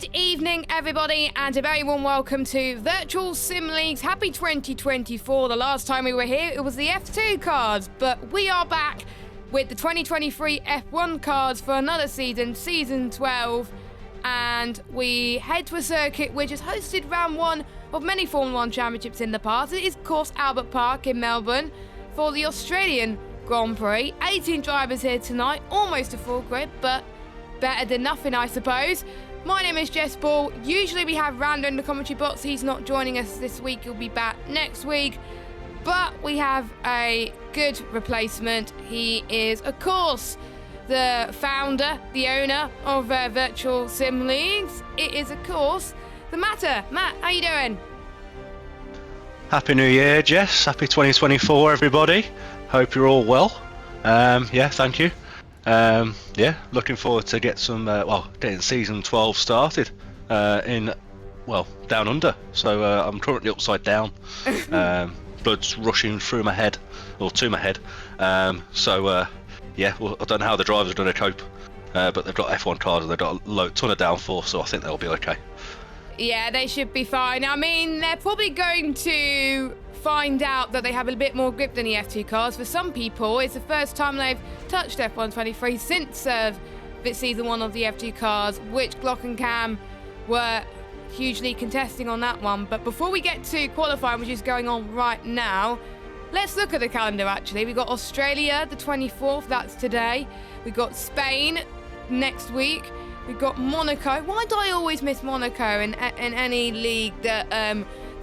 Good evening, everybody, and a very warm welcome to Virtual Sim League's Happy 2024. The last time we were here, it was the F2 cards, but we are back with the 2023 F1 cards for another season, Season 12, and we head to a circuit which has hosted round one of many Formula 1 championships in the past. It is, of course, Albert Park in Melbourne for the Australian Grand Prix. 18 drivers here tonight, almost a full grid, but better than nothing, I suppose. My name is Jess Ball. Usually we have Rando in the commentary box. He's not joining us this week. He'll be back next week. But we have a good replacement. He is, of course, the founder, the owner of Virtual Sim Leagues. It is, of course, the Matter. Matt, how you doing? Happy New Year, Jess. Happy 2024, everybody. Hope you're all well. Yeah, thank you. Yeah, looking forward to getting season 12 started in down under. So I'm currently upside down. Blood's rushing through my head, or to my head. Yeah, well, I don't know how the drivers are going to cope, but they've got F1 cars and they've got a ton of downforce, so I think they'll be okay. Yeah, they should be fine. I mean, they're probably going to find out that they have a bit more grip than the F2 cars. For some people, it's the first time they've touched F1 23 since season 1 of the F2 cars, which Glock and Cam were hugely contesting on that one. But before we get to qualifying, which is going on right now, let's look at the calendar actually. We've got Australia the 24th, that's today. We've got Spain next week. We've got Monaco. Why do I always miss Monaco in any league that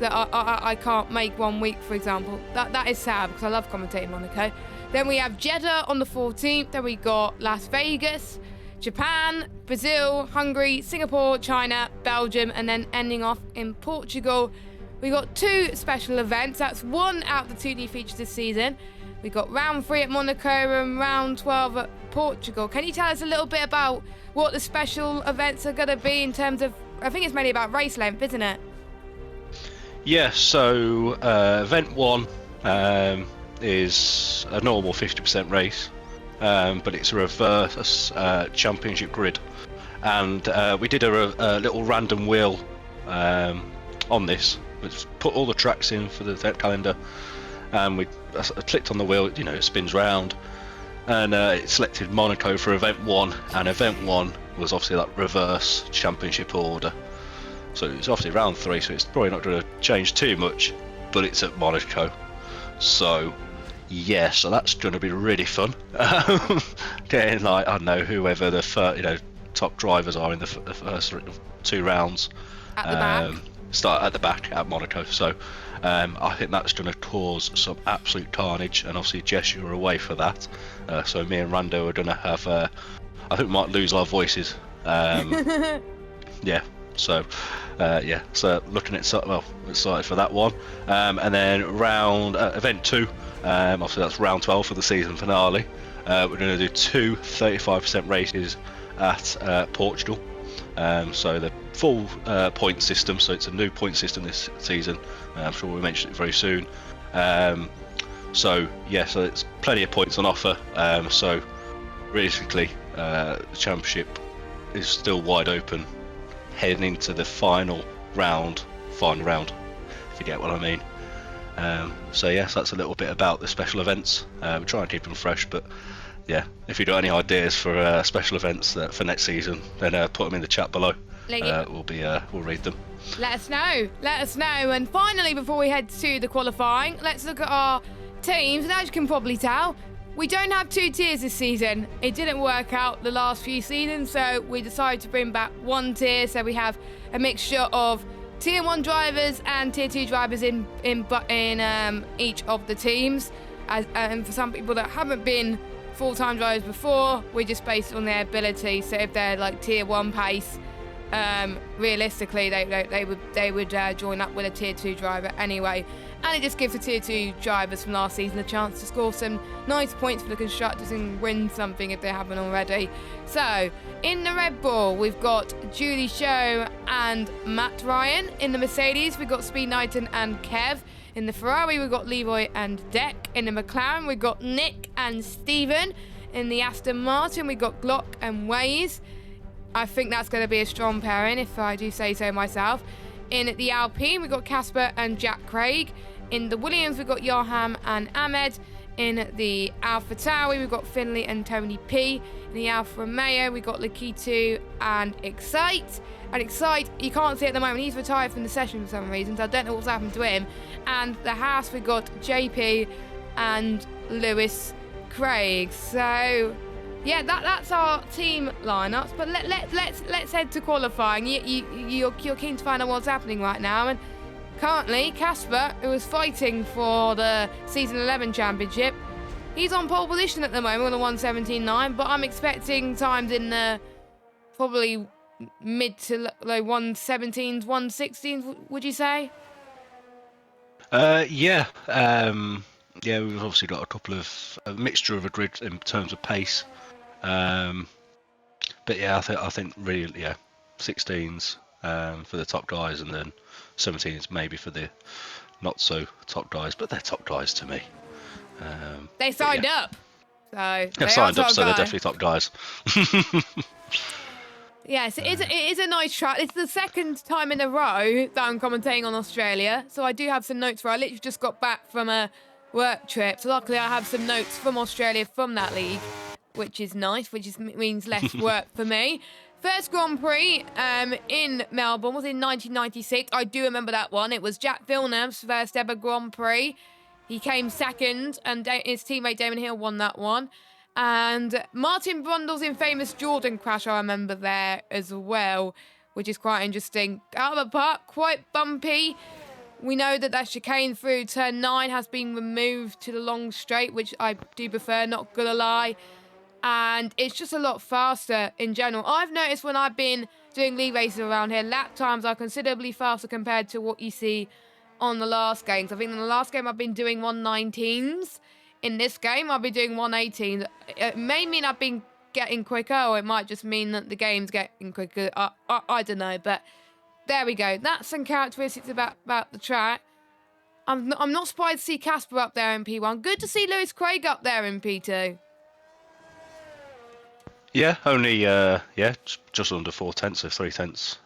I can't make 1 week, for example? That is sad because I love commentating Monaco. Then we have Jeddah on the 14th. Then we got Las Vegas, Japan, Brazil, Hungary, Singapore, China, Belgium, and then ending off in Portugal. We got 2 special events. That's 1 out of the 2D features this season. We got round 3 at Monaco and round 12 at Portugal. Can you tell us a little bit about what the special events are going to be in terms of, I think it's mainly about race length, isn't it? Yeah, so event 1 is a normal 50% race, but it's a reverse championship grid, and we did a little random wheel on this. We put all the tracks in for the event calendar, and I clicked on the wheel. You know, it spins round, and it selected Monaco for event 1, and event 1 was obviously that reverse championship order. So it's obviously round 3, so it's probably not going to change too much, but it's at Monaco. So yeah, so that's going to be really fun. Getting I don't know, whoever the top drivers are in the first 2 rounds. At the back. Start at the back at Monaco. So I think that's going to cause some absolute carnage, and obviously Jess, you're away for that. So me and Rando are going to have. I think we might lose our voices. Yeah. So, so looking at excited for that one, and then event 2, obviously that's round 12 for the season finale. We're going to do 2 35% races at Portugal. So the full point system. So it's a new point system this season. I'm sure we'll mention it very soon. So it's plenty of points on offer. So realistically, the championship is still wide open, heading into the final round, if you get what I mean. So yes, that's a little bit about the special events. We try and keep them fresh, but yeah, if you've got any ideas for special events for next season, then put them in the chat below. We'll read them. Let us know. And finally, before we head to the qualifying, let's look at our teams. And as you can probably tell, we don't have 2 tiers this season. It didn't work out the last few seasons, so we decided to bring back 1 tier. So we have a mixture of tier 1 drivers and tier 2 drivers in each of the teams. And for some people that haven't been full-time drivers before, we just based it on their ability. So if they're like tier 1 pace, realistically they would join up with a tier 2 driver anyway. And it just gives the tier 2 drivers from last season a chance to score some nice points for the constructors and win something if they haven't already. So, in the Red Bull, we've got Julie Show and Matt Ryan. In the Mercedes, we've got Speed Knighton and Kev. In the Ferrari, we've got Leroy and Deck. In the McLaren, we've got Nick and Steven. In the Aston Martin, we've got Glock and Waze. I think that's going to be a strong pairing, if I do say so myself. In the Alpine, we've got Casper and Jack Craig. In the Williams, we've got Johan and Ahmed. In the Alpha Tauri, we've got Finley and Tony P. In the Alfa Romeo, we've got Lakitu and Excite. And Excite, you can't see at the moment, he's retired from the session for some reason, so I don't know what's happened to him. And the Haas, we've got JP and Lewis Craig. So yeah, that's our team lineups. But let's head to qualifying. You're keen to find out what's happening right now. And currently, Casper, who is fighting for the Season 11 Championship, he's on pole position at the moment on the 117.9, but I'm expecting times in the probably mid to low 117s, 116s, would you say? Yeah. Yeah, we've obviously got a mixture of a grid in terms of pace. But yeah, I think really, yeah, 16s for the top guys, and then 17s maybe for the not so top guys, but they're top guys to me. They signed up, so they're signed up, so they're definitely top guys. Yes, it is a nice track. It's the second time in a row that I'm commentating on Australia, so I do have some notes for. I literally just got back from a work trip, so luckily I have some notes from Australia from that league, which is nice, means less work for me. First Grand Prix in Melbourne was in 1996. I do remember that one. It was Jack Villeneuve's first ever Grand Prix. He came second, and his teammate Damon Hill won that one. And Martin Brundle's infamous Jordan crash, I remember there as well, which is quite interesting. Out of the park, quite bumpy. We know that chicane through turn 9 has been removed to the long straight, which I do prefer, not gonna lie. And it's just a lot faster in general. I've noticed when I've been doing league races around here, lap times are considerably faster compared to what you see on the last games. I think in the last game I've been doing 119s. In this game, I'll be doing 118. It may mean I've been getting quicker, or it might just mean that the game's getting quicker. I don't know, but there we go. That's some characteristics about the track. I'm not surprised to see Casper up there in P1. Good to see Lewis Craig up there in P2. Yeah, only just under 4 tenths, so 3 tenths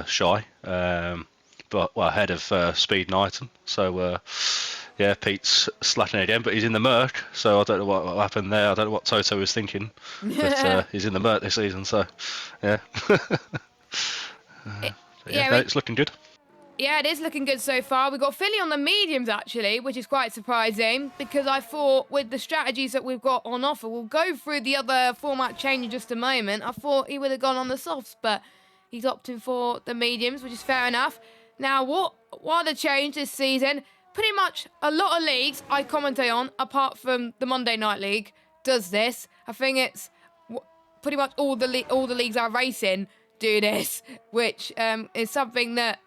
shy. But ahead of Speed Knighton. So. Yeah, Pete's slacking again, but he's in the Merc, so I don't know what happened there. I don't know what Toto was thinking, but he's in the Merc this season, so yeah. It's looking good. Yeah, it is looking good so far. We've got Philly on the mediums, actually, which is quite surprising, because I thought with the strategies that we've got on offer, we'll go through the other format change in just a moment. I thought he would have gone on the softs, but he's opting for the mediums, which is fair enough. Now, what are the change this season? Pretty much a lot of leagues I commentate on, apart from the Monday Night League, does this. I think it's pretty much all the leagues I race in do this, which is something that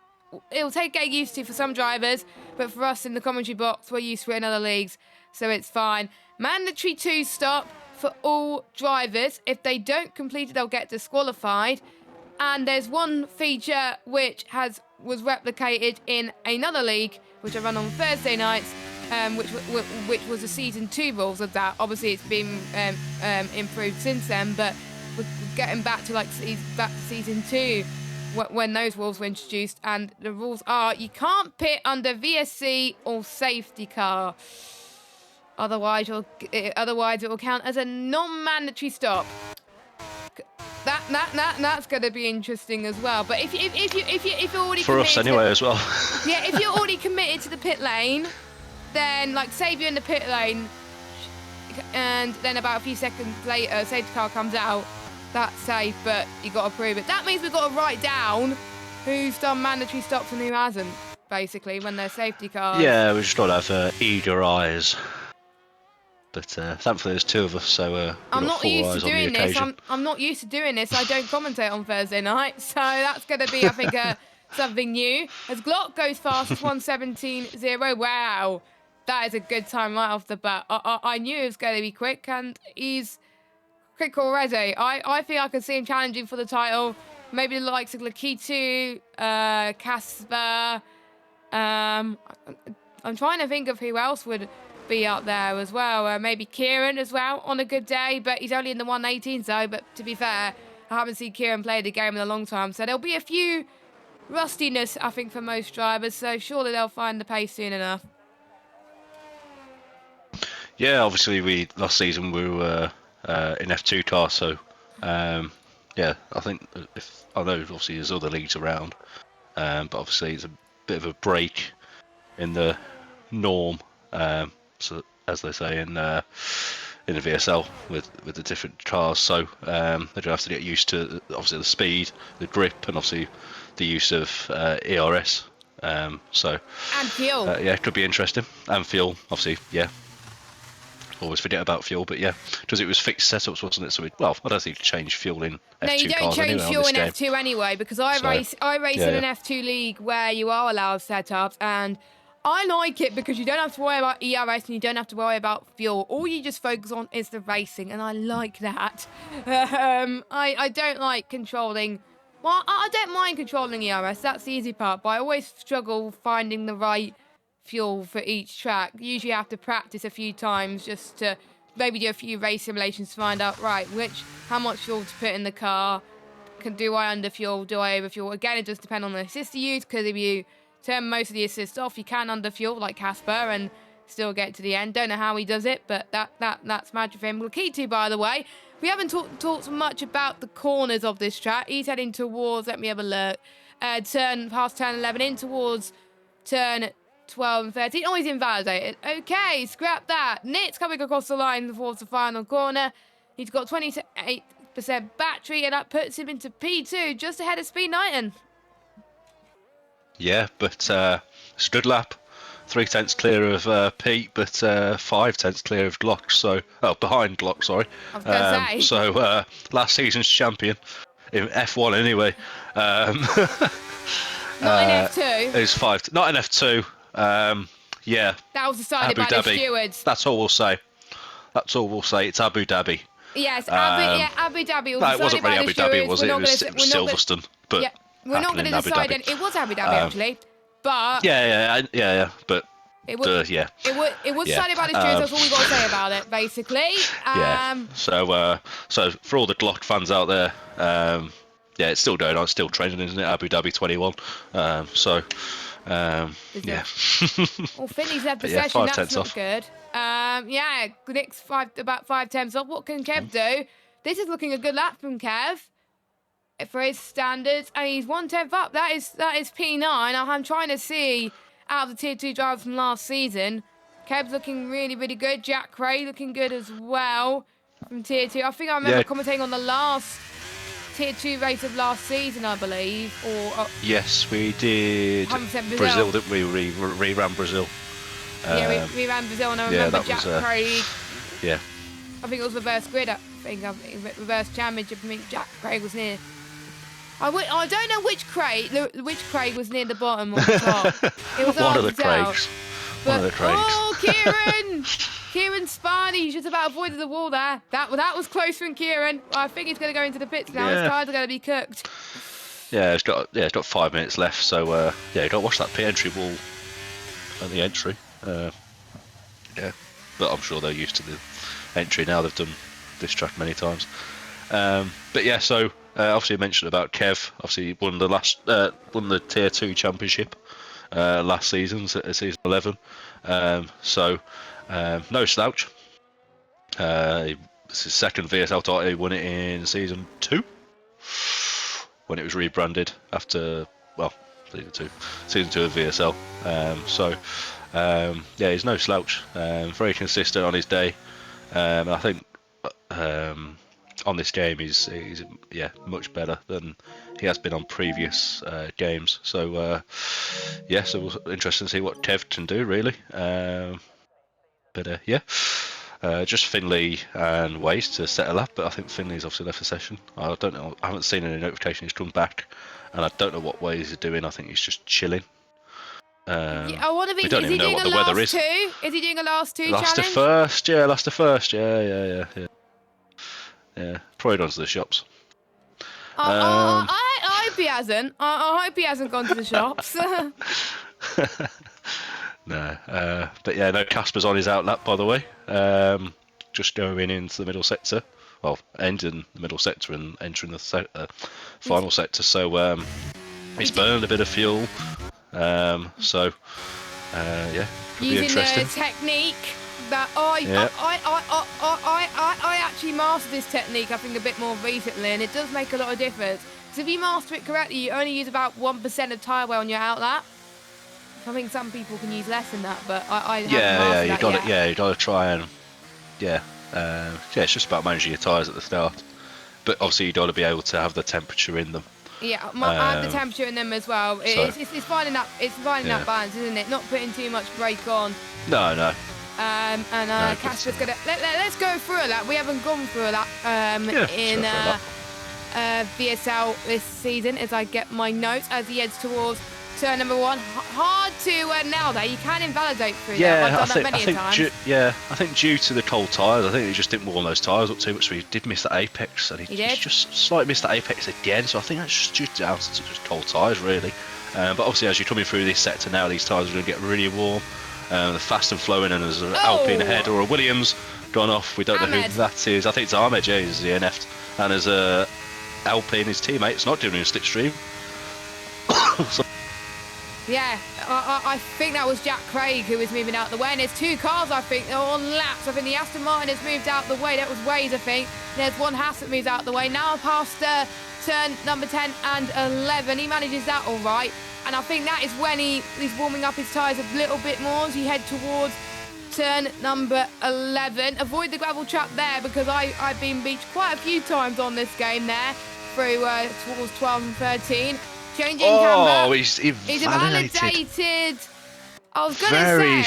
it'll take getting used to for some drivers, but for us in the commentary box, we're used to it in other leagues, so it's fine. Mandatory 2-stop for all drivers. If they don't complete it, they'll get disqualified. And there's one feature which was replicated in another league, which I run on Thursday nights, which was the Season 2 rules of that. Obviously, it's been improved since then, but we're getting back to Season 2 when those rules were introduced. And the rules are you can't pit under VSC or safety car. Otherwise, it will count as a non-mandatory stop. That's going to be interesting as well. But if you're already for us anyway as well. Yeah, if you're already committed to the pit lane, then say you're in the pit lane, and then about a few seconds later, a safety car comes out. That's safe, but you got to prove it. That means we've got to write down who's done mandatory stops and who hasn't, basically, when they're safety cars. Yeah, we just got to have eager eyes. But thankfully there's 2 of us, so I'm not used to doing this. Occasion. I'm not used to doing this. I don't commentate on Thursday night, so that's going to be, I think, something new. As Glock goes fast, 1:17.0. Wow, that is a good time right off the bat. I knew it was going to be quick, and he's quick already. I think I can see him challenging for the title. Maybe the likes of Lakitu, Casper. I'm trying to think of who else would be up there as well. Maybe Kieran as well on a good day, but he's only in the 118 zone. But to be fair, I haven't seen Kieran play the game in a long time, so there'll be a few rustiness, I think, for most drivers, so surely they'll find the pace soon enough. Yeah, obviously last season we were in F2 cars, so yeah, I think I know obviously there's other leagues around, but obviously it's a bit of a break in the norm, so as they say in the VSL with the different cars. So they're gonna have to get used to obviously the speed, the grip, and obviously the use of ERS. So And fuel. yeah, it could be interesting. And fuel, obviously, yeah. Always forget about fuel, but yeah, because it was fixed setups, wasn't it? So well, I don't think you change fuel in F2 No, you don't cars change anyway fuel on in this game. F2 anyway, because I race yeah, in an yeah. F2 league where you are allowed setups, and I like it because you don't have to worry about ERS and you don't have to worry about fuel. All you just focus on is the racing, and I like that. I don't like controlling. Well, I don't mind controlling ERS. That's the easy part, but I always struggle finding the right fuel for each track. Usually, I have to practice a few times just to maybe do a few race simulations to find out how much fuel to put in the car. Do I underfuel? Do I overfuel? Again, it does depend on the assist you use, because if you turn most of the assist off, you can underfuel like Casper and still get to the end. Don't know how he does it, but that's magic for him. Lakitu, by the way, we haven't talked much about the corners of this track. He's heading towards, let me have a look, past turn 11 in towards turn 12 and 13. Oh, he's invalidated. Okay, scrap that. Nit's coming across the line towards the final corner. He's got 28% battery, and that puts him into P2, just ahead of Speed Knighton. Yeah, but it's a good lap. 3/10 clear of Pete, but 5/10 clear of Glock. So, behind Glock, sorry. I was going to say. So last season's champion in F1 anyway. Not in F2. It's not in F2. Yeah. That was decided Abu by Dhabi. the stewards. That's all we'll say. That's all we'll say. It's Abu Dhabi. Yes, Abu Dhabi. No, it wasn't really Abu Dhabi, was it? It was Silverstone. But yeah, we're not going to decide. It was Abu Dhabi actually, but yeah. But it was decided by the stewards. That's all we got to say about it, basically. Yeah. So for all the Glock fans out there, yeah, it's still going on. It's still trending, isn't it? Abu Dhabi 21. Yeah. Well, Finley's left the yeah, session. 5 That's tenths not off. good. Yeah, Nick's about 5 tenths off. What can Kev do? This is looking a good lap from Kev for his standards, and he's 1 tenth up. That is P9. I'm trying to see out of the Tier 2 drivers from last season. Kev's looking really, really good. Jack Cray looking good as well from Tier 2. I think I remember commentating on the last Tier 2 race of last season, I believe. Or yes, we did. Brazil, didn't we? We ran Brazil. Yeah, we ran Brazil, and I remember Jack Craig. Yeah. I think it was reverse grid. I think reverse championship. I think Jack Craig was near. I don't know which Craig was near the bottom or the top. It was one of the Craigs. One of the Craigs. Oh, Kieran spun. He just about avoided the wall there. That was close from Kieran. I think he's going to go into the pits now. His tires are going to be cooked. Yeah, it's got 5 minutes left. So yeah, you got to watch that pit entry wall at the entry. Yeah, but I'm sure they're used to the entry now. They've done this track many times. But yeah, so obviously I mentioned about Kev. Obviously he won the Tier 2 championship last season, season 11. So no slouch. It's his second VSL title. He won it in season 2 when it was rebranded after season 2 of VSL. So yeah, he's no slouch. Very consistent on his day. I think on this game he's much better than he has been on previous games. So yeah, so it was interesting to see what Kev can do really. But yeah, just Finley and Waze to settle up. But I think Finley's obviously left the session. I don't know. I haven't seen any notification he's come back, and I don't know what Waze is doing. I think he's just chilling. I wonder if we don't even know what the weather is. Is he doing a last two last challenge? Last to first. Yeah. Probably gone to the shops. I hope he hasn't. I hope he hasn't gone to the shops. No, but yeah, no, Casper's on his outlap, by the way. Just going into the middle sector well, ending the middle sector and entering the final sector. So he's burning a bit of fuel. So yeah, could be using interesting. the technique that I actually mastered this technique, I think, a bit more recently, and it does make a lot of difference. So if you master it correctly, you only use about 1% of tyre wear on your outlet. I think some people can use less than that, but I haven't mastered you that got yet. it. Yeah, you got to try and yeah, it's just about managing your tyres at the start. But obviously, you got to be able to have the temperature in them. Yeah, I have the temperature in them as well. It's finding that that balance, isn't it? Not putting too much brake on. No. Casper's gonna let's go through a lap. We haven't gone through a lap in VSL this season. As I get my notes as he heads towards turn number 1. Hard to nail that. You can invalidate through that. I've done that many times. I think due to the cold tyres, I think he just didn't warm those tyres up too much, so he did miss the apex, and he just slightly missed the apex again. So I think that's just due down to just cold tyres, really. But obviously, as you're coming through this sector now, these tyres are going to get really warm. They're fast and flowing, and there's an Alpine ahead or a Williams gone off. We don't know who that is. I think it's Ahmed, yeah, he's the NF'd. And there's a Alpine, his teammate's not doing a slipstream. So, yeah, I think that was Jack Craig who was moving out the way. And there's 2 cars, I think, on laps. I think the Aston Martin has moved out the way. That was Waze, I think. There's one Haas that moves out the way. Now past turn number 10 and 11. He manages that all right. And I think that is when he's warming up his tyres a little bit more as he head towards turn number 11. Avoid the gravel trap there, because I've been beached quite a few times on this game there through towards 12 and 13. Changing camber. He's invalidated. I was gonna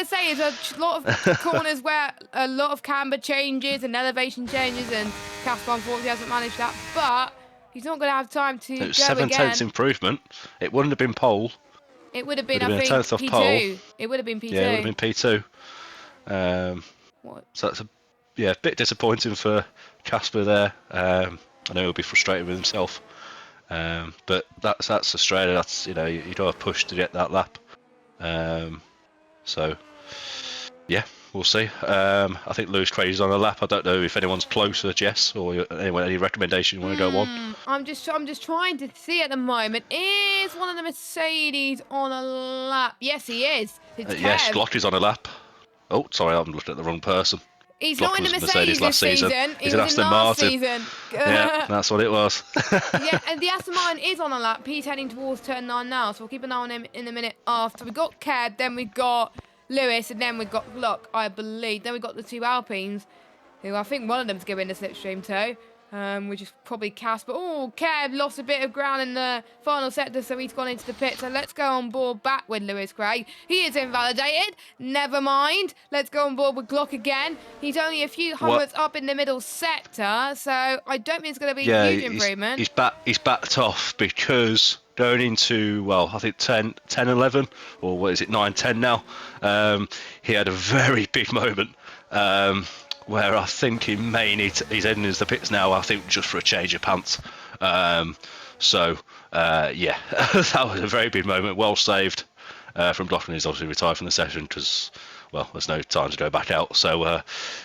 say there's a lot of corners where a lot of camber changes and elevation changes, and Casper unfortunately hasn't managed that, but he's not going to have time to go again. 7/10 improvement. It wouldn't have been pole. It would have been, I think, P2. Pole. It would have been P2. Yeah, it would have been P2. So that's a bit disappointing for Casper there. I know he'll be frustrated with himself. But that's Australia. That's, you don't have push to get that lap. So yeah, we'll see. I think Lewis Craig's on a lap. I don't know if anyone's closer, Jess, or anyone, any recommendation you want to go on. I'm just trying to see at the moment. Is one of the Mercedes on a lap? Yes, he is. It's yes, Glock is on a lap. Oh, sorry, I'm looking at the wrong person. He's Glock not in the was Mercedes last season. He's an Aston Martin. Season. Yeah, that's what it was. Yeah, and the Aston Martin is on a lap. He's heading towards turn 9 now, so we'll keep an eye on him in a minute after. We've got Kev, then we've got Lewis, and then we've got Glock, I believe. Then we've got the 2 Alpines, who I think one of them's going to slipstream too. Which is probably Casper. Oh, Kev lost a bit of ground in the final sector, so he's gone into the pit. So let's go on board back with Lewis Craig. He is invalidated. Never mind. Let's go on board with Glock again. He's only a few hundreds up in the middle sector, so I don't think it's going to be a huge improvement. He's backed off because going into, well, I think 10, 11, or what is it, 9, 10 now, he had a very big moment. Where I think he may need to, he's heading into the pits now, I think, just for a change of pants. Yeah, that was a very big moment. Well saved from Glock. He's obviously retired from the session because, well, there's no time to go back out. So,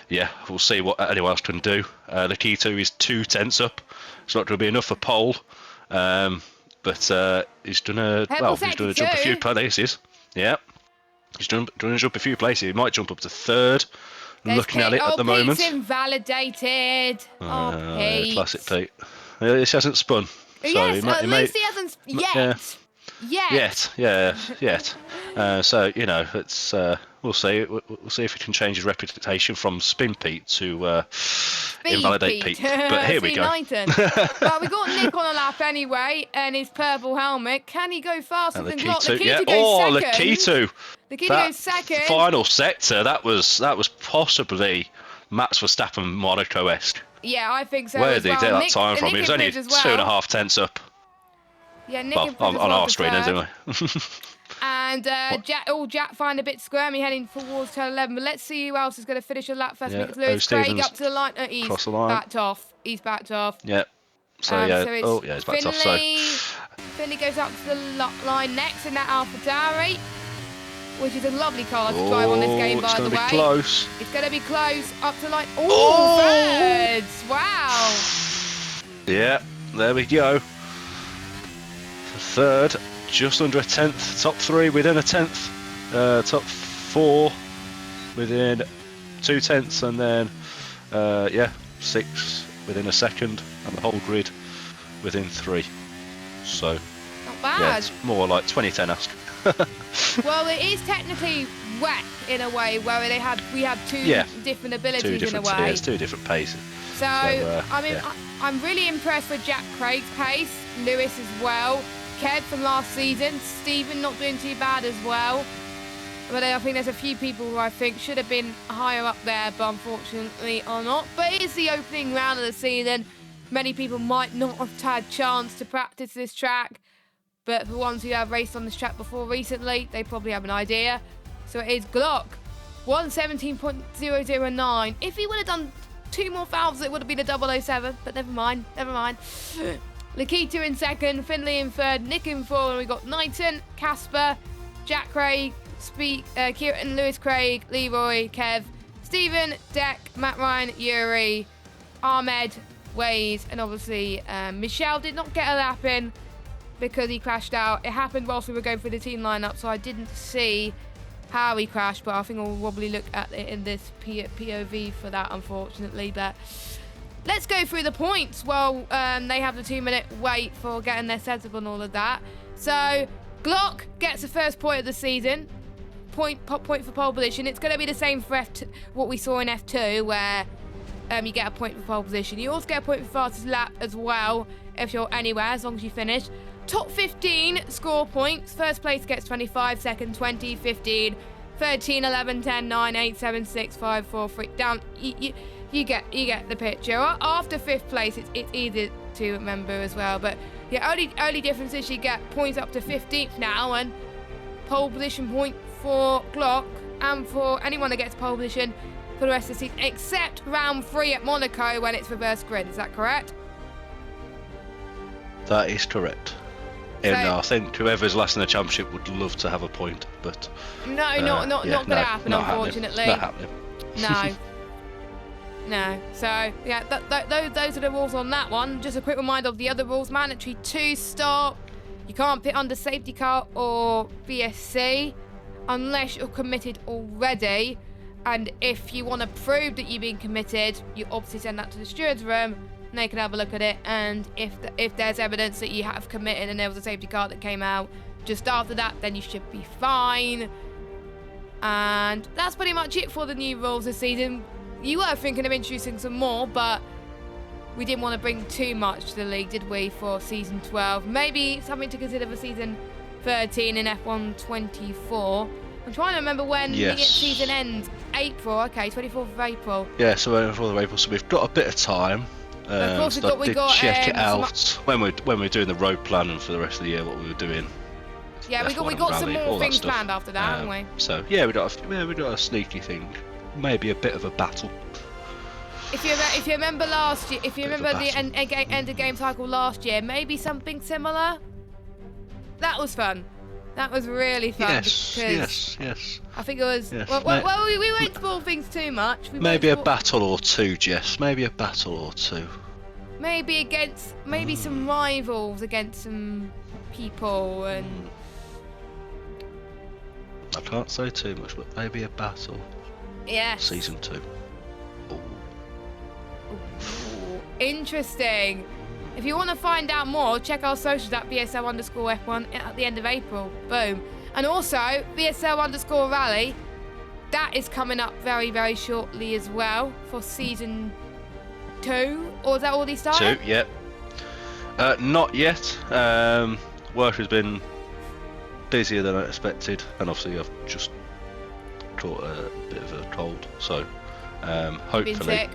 yeah, we'll see what anyone else can do. The key to is 2 tenths up. It's not going to be enough for pole. But he's done a jump a few places. Yeah, he's done a jump a few places. He might jump up to 3rd. Looking at it at the moment. Pete's invalidated. Pete. Classic Pete. This hasn't spun. So yes, at least he hasn't yet. Yet. So it's we'll see. We'll see if he can change his reputation from Spin Pete to Invalidate Pete. But here we go. Well, we got Nick on a lap anyway, and his purple helmet. Can he go faster than Glock? Lakitu goes second. Lakitu. Lakitu goes second. Final sector. That was possibly Max Verstappen Monaco-esque. Yeah, I think so. Where did he get that time from? He was only 2.5 tenths up. Yeah, Nick on our screen anyway. And Jack find a bit squirmy heading towards turn 11. But let's see who else is going to finish a lap first. Because Lewis Craig up to the line. He's backed off. He's backed off. Yeah. So he's backed off. So Finley goes up to the line next in that AlphaTauri. which is a lovely car to drive on this game, by the way. It's going to be close. It's going to be close up to like... Oh! Thirds! Wow! Yeah, there we go. Third, just under a tenth. Top 3 within a tenth. Top 4 within 2 tenths, and then 6 within a second, and the whole grid within 3. So not bad. Yeah, it's more like 2010-esque. Well, it is technically wet in a way, where we have two different abilities in a way. Yeah, it's 2 different paces. So I mean, I'm really impressed with Jack Craig's pace, Lewis as well, Kev from last season, Stephen not doing too bad as well. But I think there's a few people who I think should have been higher up there, but unfortunately are not. But it is the opening round of the season. Many people might not have had a chance to practice this track, but for ones who have raced on this track before recently, they probably have an idea. So it is Glock, 117.009. If he would have done 2 more fouls, it would have been a 007, but never mind. Lakita in second, Finley in third, Nick in fourth, and we got Knighton, Casper, Jack Craig, Kieran, Lewis Craig, Leroy, Kev, Stephen, Deck, Matt Ryan, Yuri, Ahmed, Waze, and obviously Michelle did not get a lap in because he crashed out. It happened whilst we were going through the team lineup, so I didn't see how he crashed, but I think I'll probably look at it in this POV for that, unfortunately. But let's go through the points while they have the 2-minute wait for getting their setup and all of that. So Glock gets the first point of the season. Point for pole position. It's going to be the same for what we saw in F2, where you get a point for pole position. You also get a point for fastest lap as well, if you're anywhere, as long as you finish. Top 15 score points. First place gets 25, second 20, 15, 13, 11, 10, 9, 8, 7, 6, 5, 4, 3. Down. You get the picture. After 5th place, it's easy to remember as well. But yeah, only difference is you get points up to 15th now, and pole position point for Glock, and for anyone that gets pole position for the rest of the season, except round 3 at Monaco when it's reverse grid. Is that correct? That is correct. And I think whoever's last in the championship would love to have a point, but not going to happen, unfortunately. Not happening. No. So yeah, those are the rules on that one. Just a quick reminder of the other rules: mandatory 2-stop. You can't pit under safety car or VSC unless you're committed already. And if you want to prove that you've been committed, you obviously send that to the steward's room, and they can have a look at it. And if there's evidence that you have committed and there was a safety car that came out just after that, then you should be fine. And that's pretty much it for the new rules this season. You were thinking of introducing some more, but we didn't want to bring too much to the league, did we, for Season 12? Maybe something to consider for Season 13 in F1 24. I'm trying to remember when the season ends. April, okay, 24th of April. Yeah, so 24th of April, so we've got a bit of time. Of course, we got check it out when we're doing the road planning for the rest of the year, what we were doing. Yeah, we got some more things planned after that, haven't we? So yeah, we got a sneaky thing, maybe a bit of a battle. If you remember last year, if you remember the end of game cycle last year, maybe something similar. That was fun. That was really fun. Yes. I think it was. Yes, well, we won't spoil things too much. Maybe a battle or two, Jess. Maybe a battle or two. Maybe some rivals against some people and. I can't say too much, but maybe a battle. Yeah. Season 2. Ooh. Interesting. If you want to find out more, check our socials at VSL_F1 at the end of April. Boom. And also, VSL_Rally, that is coming up very, very shortly as well for Season 2. Or is that already started? 2, yeah. Not yet. Work has been busier than I expected, and obviously I've just caught a bit of a cold. So, hopefully...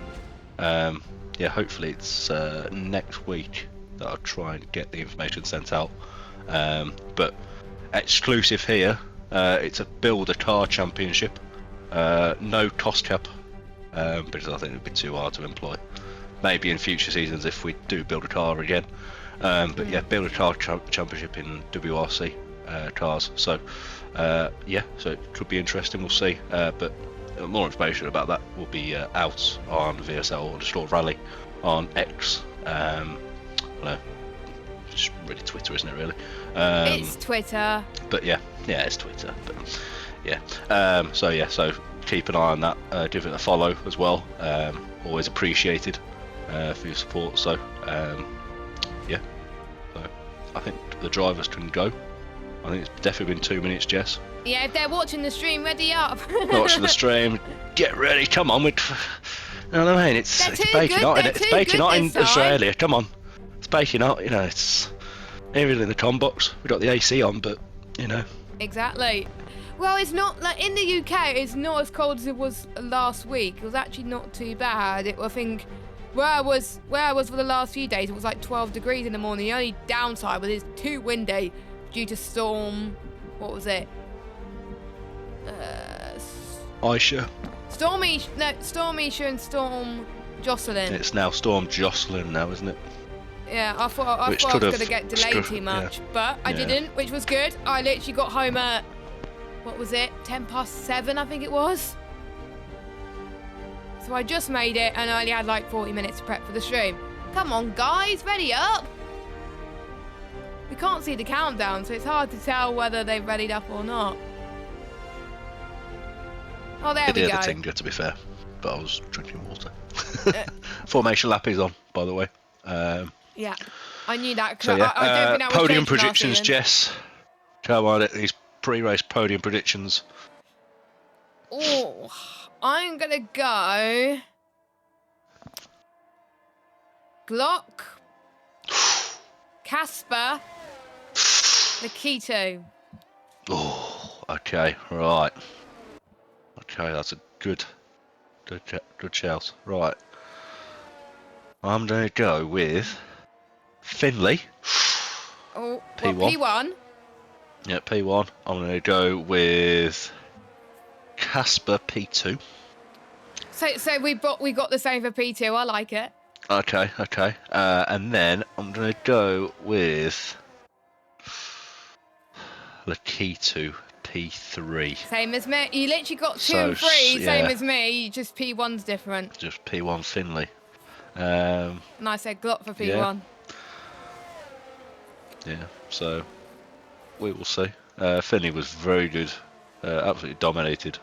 hopefully it's next week that I'll try and get the information sent out. But exclusive here, it's a build a car championship. No cost cap, because I think it would be too hard to employ. Maybe in future seasons if we do build a car again. But yeah, build a car championship in WRC. cars. So yeah, so it could be interesting. We'll see. But more information about that will be out on VSL underscore Rally on X. Well, it's really Twitter, isn't it? Really. It's Twitter. But yeah, it's Twitter. But yeah. So yeah, so keep an eye on that. Give it a follow as well. Always appreciated for your support. So yeah. So I think the drivers can go. I think it's definitely been 2 minutes, Jess. Yeah, if they're watching the stream, ready up. Watching the stream, get ready. Come on, you know what I mean? It's baking hot, it's baking hot in Australia. Come on, it's baking hot. You know, it's even in the com box. We've got the AC on, but you know. Exactly. Well, it's not like in the UK. It's not as cold as it was last week. It was actually not too bad. I think where I was for the last few days, it was like 12 degrees in the morning. The only downside was it's too windy due to storm. What was it? Aisha. Storm Isha and Storm Jocelyn. It's now Storm Jocelyn now, isn't it? Yeah, I thought I was going to get delayed too much, but I didn't, which was good. I literally got home at, what was it, 7:10, I think it was. So I just made it, and I only had like 40 minutes to prep for the stream. Come on, guys, ready up. We can't see the countdown, so it's hard to tell whether they've readied up or not. Oh, there we go. The Tinger, to be fair, but I was drinking water. Formation lap is on, by the way. Yeah, I knew that. So yeah, I don't think that was podium predictions, Jess. Come on, these pre-race podium predictions. Oh, I'm gonna go Glock, Casper, Nikito. Oh, okay, right. Okay, that's a good shout. Right, I'm gonna go with Finley. Oh, P1. What, P1? Yeah, P1. I'm gonna go with Casper P2. So we got the same for P2. I like it. Okay. And then I'm gonna go with Lakitu P3. Same as me. You literally got 2 and 3, same as me. Just P1's different. Just P1 Finley. And I said Glock for P1. Yeah. So we will see. Finley was very good. Absolutely dominated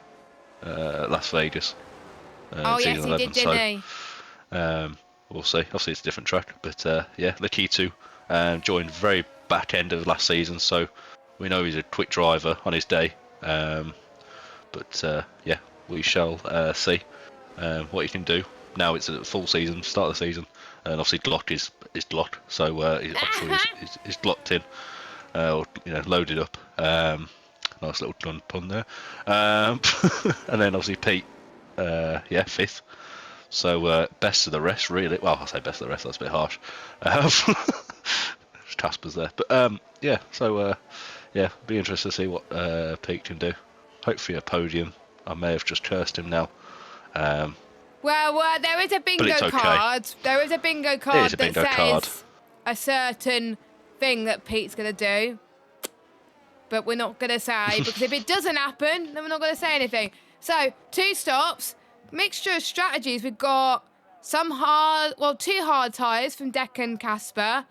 Las Vegas. Oh yes, he did, didn't he? We'll see. Obviously, it's a different track, but yeah, Lakitu joined very back end of last season, so we know he's a quick driver on his day. But yeah, we shall see what he can do. Now it's a full season, start of the season, and obviously Glock is Glock, so I'm sure he's Glocked in, or loaded up. Nice little pun there. And then obviously Pete, yeah, 5th. So best of the rest, really. Well, I say best of the rest. That's a bit harsh. Casper's there, but yeah. So yeah, be interested to see what Pete can do. Hopefully a podium. I may have just cursed him now. Well, there is a bingo card. There is a bingo card that says a certain thing that Pete's going to do. But we're not going to say, because if it doesn't happen, then we're not going to say anything. So, 2 stops, mixture of strategies. We've got two hard tyres from Deck and Casper.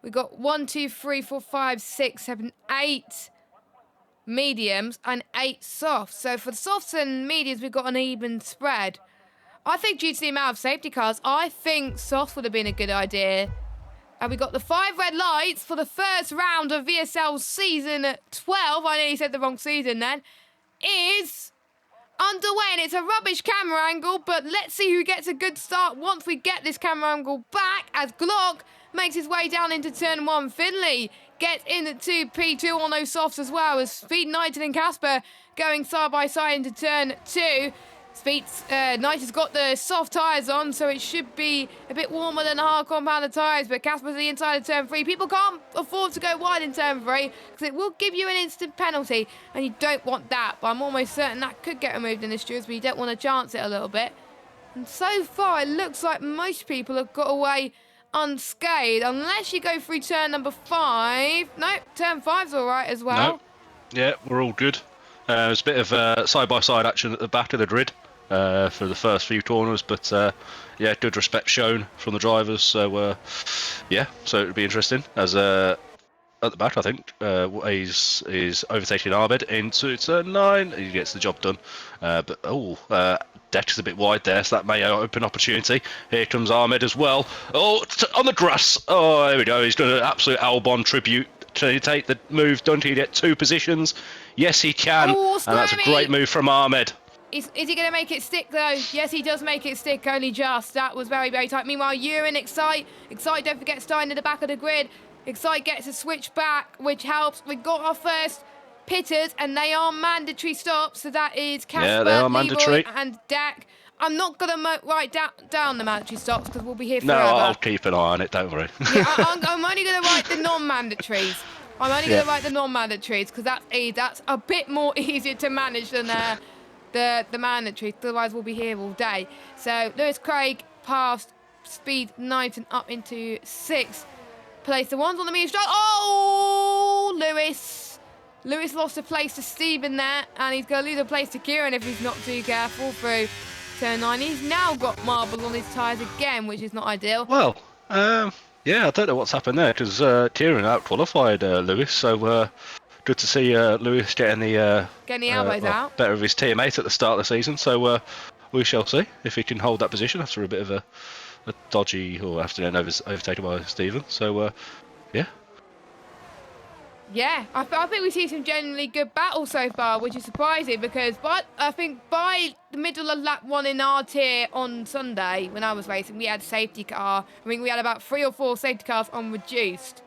We've got 1, 2, 3, 4, 5, 6, 7, 8 mediums and 8 softs. So for the softs and mediums, we've got an even spread. I think due to the amount of safety cars, I think softs would have been a good idea. And we got the 5 red lights for the first round of VSL season 12. I nearly said the wrong season then. Is underway, and it's a rubbish camera angle, but let's see who gets a good start once we get this camera angle back, as Glock makes his way down into turn 1. Finley gets into P2 on those softs as well, as Speed Knighton and Casper going side by side into turn 2. Knighton's got the soft tyres on, so it should be a bit warmer than the hard compounded tyres, but Casper's the inside of turn 3. People can't afford to go wide in turn 3 because it will give you an instant penalty, and you don't want that, but I'm almost certain that could get removed in the stewards, but you don't want to chance it a little bit. And so far, it looks like most people have got away unscathed, unless you go through turn number 5. No, turn 5's all right as well. No. Yeah, we're all good. There's a bit of side-by-side action at the back of the grid for the first few corners, but yeah, good respect shown from the drivers. So yeah, so it'll be interesting as at the back, I think, is overtaking Ahmed into turn 9. He gets the job done. But deck is a bit wide there, so that may open opportunity. Here comes Ahmed as well. Oh, on the grass. Oh, there we go. He's done an absolute Albon tribute. Can he take the move done? Can he get 2 positions? Yes, he can. Oh, and that's a great move from Ahmed. Is he going to make it stick, though? Yes, he does make it stick, only just. That was very, very tight. Meanwhile, Ewan, Excite, don't forget, starting at the back of the grid. Excite gets a switch back, which helps. We got our first pitters, and they are mandatory stops. So that is Casper, they are Leroy, mandatory. and Dak. I'm not going to write down the mandatory stops because we'll be here forever. No, I'll keep an eye on it, don't worry. Yeah, I'm only going to write the non-mandatories. I'm only going to write the non-mandatories because that's a bit more easier to manage than the mandatories. Otherwise, we'll be here all day. So Lewis Craig passed Speed Knighton up into 6th place. The ones on the meter strike. Oh, Lewis lost a place to Stephen there, and he's going to lose a place to Kieran if he's not too careful through turn 9. He's now got marbles on his tyres again, which is not ideal. Well, yeah, I don't know what's happened there because Kieran out-qualified Lewis, so good to see Lewis getting the elbows out. Better of his teammate at the start of the season. So we shall see if he can hold that position after a bit of a dodgy or after getting overtaken by Stephen. So yeah. Yeah, I think we see some genuinely good battles so far, which is surprising because I think by the middle of lap 1 in our tier on Sunday, when I was racing, we had safety car. I mean, we had about 3 or 4 safety cars on reduced.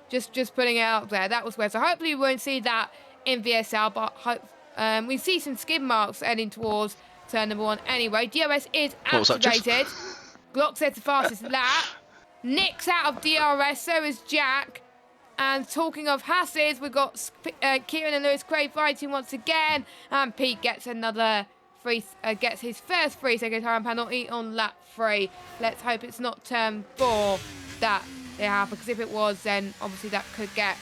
Just putting it out there. That was where. So hopefully we won't see that in VSL, but we see some skid marks heading towards turn number 1. Anyway, DRS is activated. Glock says the fastest lap. Nick's out of DRS, so is Jack. And talking of Hasses, we've got Kieran and Lewis Craig fighting once again. And Pete gets gets his first 3-second time penalty on lap 3. Let's hope it's not turn 4 that they have, because if it was, then obviously that could get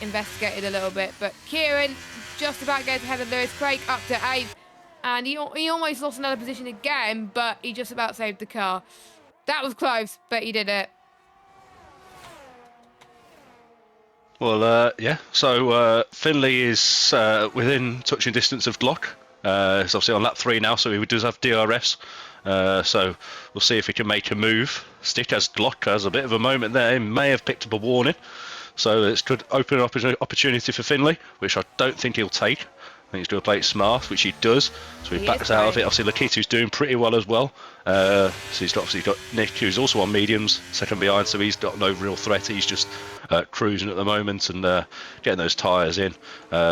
investigated a little bit. But Kieran just about gets ahead of Lewis Craig up to 8th. And he almost lost another position again, but he just about saved the car. That was close, but he did it. Well, yeah. So Finley is within touching distance of Glock. He's obviously on lap 3 now, so he does have DRS. So we'll see if he can make a move. Stick as Glock has a bit of a moment there. He may have picked up a warning. So this could open up an opportunity for Finley, which I don't think he'll take. I think he's going to play it smart, which he does. So he backs out of it. Obviously, Lakitu's doing pretty well as well. So he's obviously got Nick, who's also on mediums, second behind. So he's got no real threat. He's just cruising at the moment and getting those tyres in.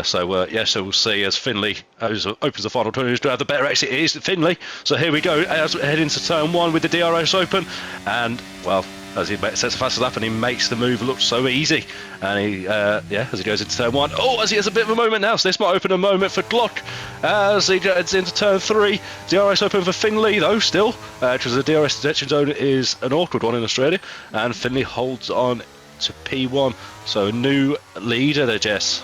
So we'll see as Finley opens the final turn. Who's going to have the better exit? It is Finley. So here we go. As we head into turn 1 with the DRS open. And, well, as he sets the fastest lap and he makes the move look so easy. And he, as he goes into turn 1. Oh, as he has a bit of a moment now. So this might open a moment for Glock as he gets into turn 3. DRS open for Finley, though, still. Because the DRS detection zone is an awkward one in Australia. And Finley holds on to P1. So a new leader there, Jess.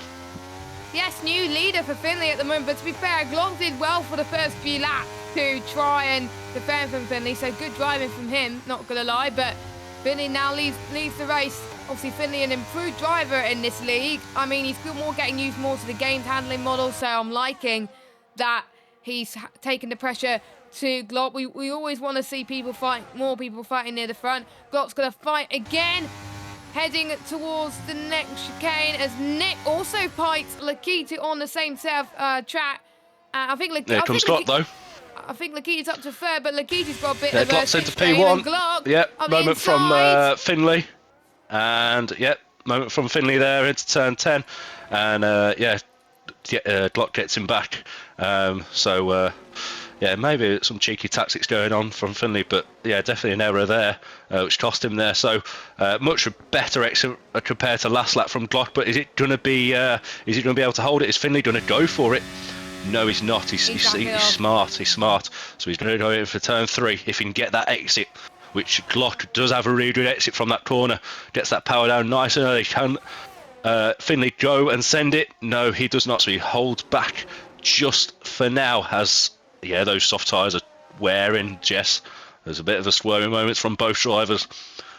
Yes, new leader for Finley at the moment. But to be fair, Glock did well for the first few laps to try and defend from Finley. So good driving from him, not going to lie. But Finley now leads the race. Obviously, Finley, an improved driver in this league. I mean, he's getting used more to the games handling model, so I'm liking that he's taken the pressure to Glock. We always want to see more people fighting near the front. Glock's going to fight again, heading towards the next chicane as Nick also fights Lakitu on the same set of track. I think There comes Glock, though. I think Lakita's up to 3rd, but Lakita's got a bit of a Glock's into P1. Glock Moment from Finley. And, moment from Finley there into turn 10. And, Glock gets him back. Maybe some cheeky tactics going on from Finley, but, definitely an error there, which cost him there. So, much better exit compared to last lap from Glock, but is it going to be able to hold it? Is Finley going to go for it? No, he's not. He's smart. He's smart. So he's going to go in for turn 3 if he can get that exit. which Glock does have a really good exit from that corner. Gets that power down nice and early. Can Finley go and send it? No, he does not. So he holds back just for now as, yeah, those soft tyres are wearing, Jess. There's a bit of a swerving moments from both drivers.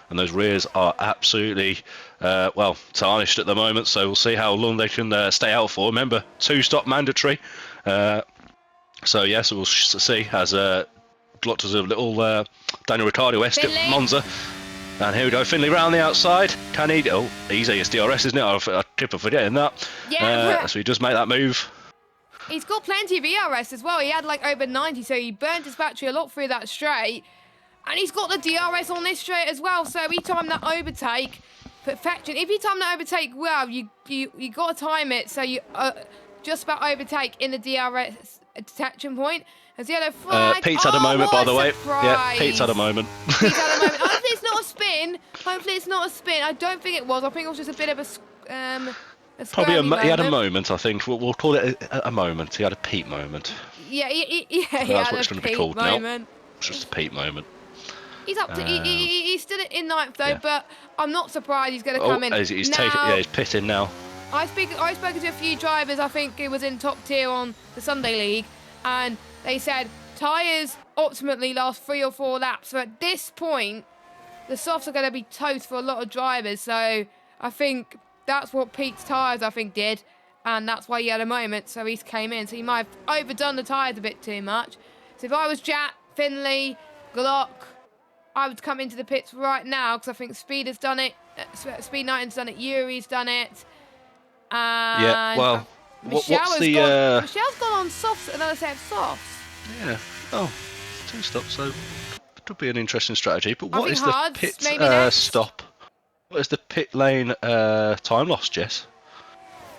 And those rears are absolutely, well, tarnished at the moment. So we'll see how long they can stay out for. Remember, 2-stop mandatory. So, yeah, so we'll see as Glock does a little Daniel Ricciardo-esque at Monza. And here we go, Finley round the outside. Can he? Oh, easy, it's DRS, isn't it? I keep forgetting that. Yeah. So he does make that move. He's got plenty of ERS as well. He had like over 90, so he burnt his battery a lot through that straight. And he's got the DRS on this straight as well, so he timed that overtake. Perfection. If you time that overtake well, you got to time it so you just about overtake in the DRS detection point. As the yellow flag. Pete's had a moment, by the way. Surprise. Yeah, Pete's had a moment. Pete's had a moment. Hopefully it's not a spin. Hopefully it's not a spin. I don't think it was. I think it was just a bit of a probably moment. He had a moment, I think. We'll call it a moment. He had a Pete moment. Yeah, he That's had what it's a going to be Pete called moment. now. It's just a Pete moment. He's up to. He's still in ninth though, but I'm not surprised he's going to come in. He's now, he's pitting now. I've spoken to a few drivers. I think it was in top tier on the Sunday League, and they said tyres ultimately last 3 or 4 laps. So at this point, the softs are going to be toast for a lot of drivers. So I think that's what Pete's tyres, I think, did. And that's why he had a moment. So he came in. So he might have overdone the tyres a bit too much. So if I was Jack, Finley, Glock, I would come into the pits right now because I think Speed has done it. Speed 9's done it. Yuri's done it. And yeah, well, Michelle's gone on softs, another set of softs. Yeah. Oh, 2 stops. So it could be an interesting strategy. But what is the pit stop? What is the pit lane time loss, Jess?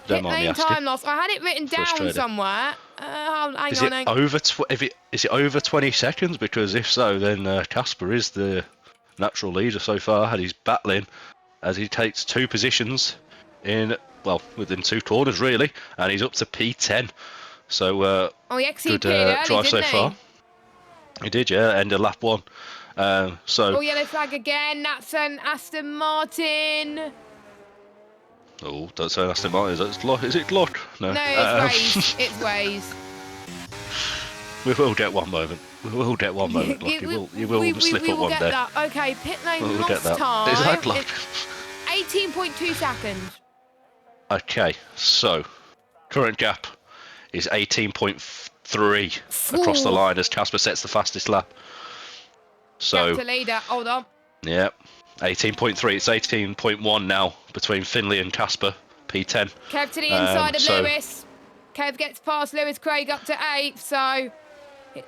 Pit lane time loss. I had it written down somewhere. Is it over 20 seconds? Because if so, then Casper is the natural leader so far. And he's battling as he takes 2 positions within 2 corners really, and he's up to P10. So he good drive so far. He did, yeah. End of lap 1. Yellow flag again. That's an Aston Martin. Oh, don't say Aston Martin. Is it Glock? No, it's Waze. It's Waze. We will get one moment. We will get one moment, Glock. You will slip up one day. That. Okay, pit lane we'll lost time. Is that Glock? 18.2 seconds. Okay, so current gap is 18.3 across the line as Casper sets the fastest lap. So Gap to leader. Hold on. Yeah, 18.3. It's 18.1 now between Finley and Casper. P10. Kev to the inside of Lewis. Kev gets past Lewis Craig up to 8th. So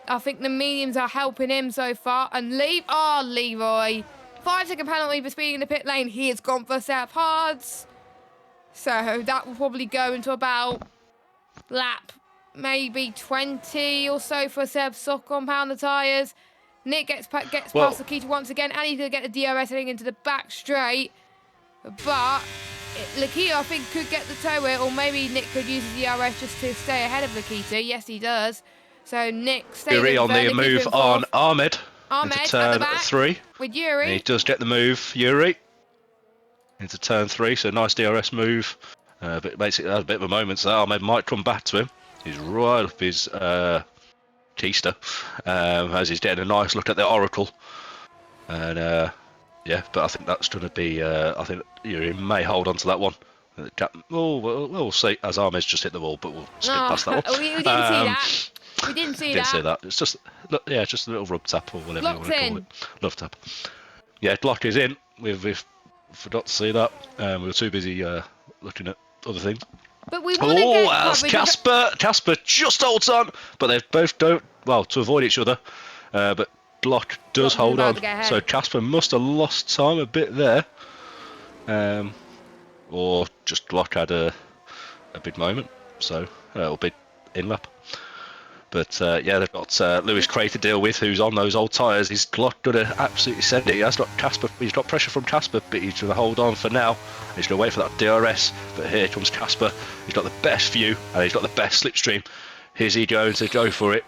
I think the mediums are helping him so far. And Leroy. 5-second penalty for speeding in the pit lane. He has gone for set hards. So that will probably go into about lap maybe 20 or so for Seb Sock on pound the tyres. Nick gets past Lakita once again, and he's going to get the DRS heading into the back straight. But Lakita, I think, could get the toe it, or maybe Nick could use the DRS just to stay ahead of Lakita. Yes, he does. So Nick stays Yuri on the move on Ahmed. Ahmed into turn at the back 3. With Yuri. And he does get the move, Yuri. Into turn 3, so nice DRS move. But basically, that's a bit of a moment, so Ahmed might come back to him. He's right up his keister as he's getting a nice look at the Oracle. And yeah, but I think that's going to be, I think Yuri may hold on to that one. We'll see as Ahmed's just hit the wall, but we'll skip past that one. We didn't see that. We didn't see that. It's just, just a little rub tap or whatever Locked you want to call it. Love tap. Yeah, Glock is in. We've forgot to see that. We were too busy looking at other things. But we want to get Casper just holds on, but they both don't. Well, to avoid each other. But Glock does hold on. So Casper must have lost time a bit there, or just Glock had a big moment. So it'll be in lap. But yeah, they've got Lewis Cray to deal with, who's on those old tyres. He's Glock gonna absolutely send it. He has got Casper. He's got pressure from Casper, but he's gonna hold on for now. He's gonna wait for that DRS. But here comes Casper. He's got the best view and he's got the best slipstream. Here's he going to go for it.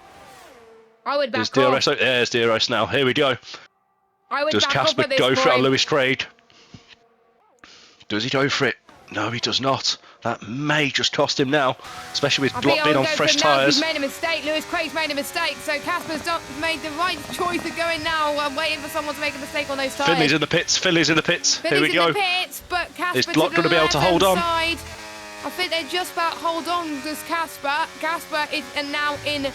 I would back off. DRS. There's DRS now. Here we go. I would Does back off Casper at this go for it on point. Lewis trade? Does he go for it? No, he does not. That may just cost him now, especially with I think Glock I being would on go fresh for him now 'cause tyres. he's made a mistake. Lewis Craig's made a mistake, so Casper's not made the right choice of going now. I'm waiting for someone to make a mistake on those tyres. Finley's in the pits. Finley's in the pits. Here we Finley's go. in the pits, but Casper Is to Glock the going to be able to hold left-hand on? side. I think they just about hold on because Casper is now in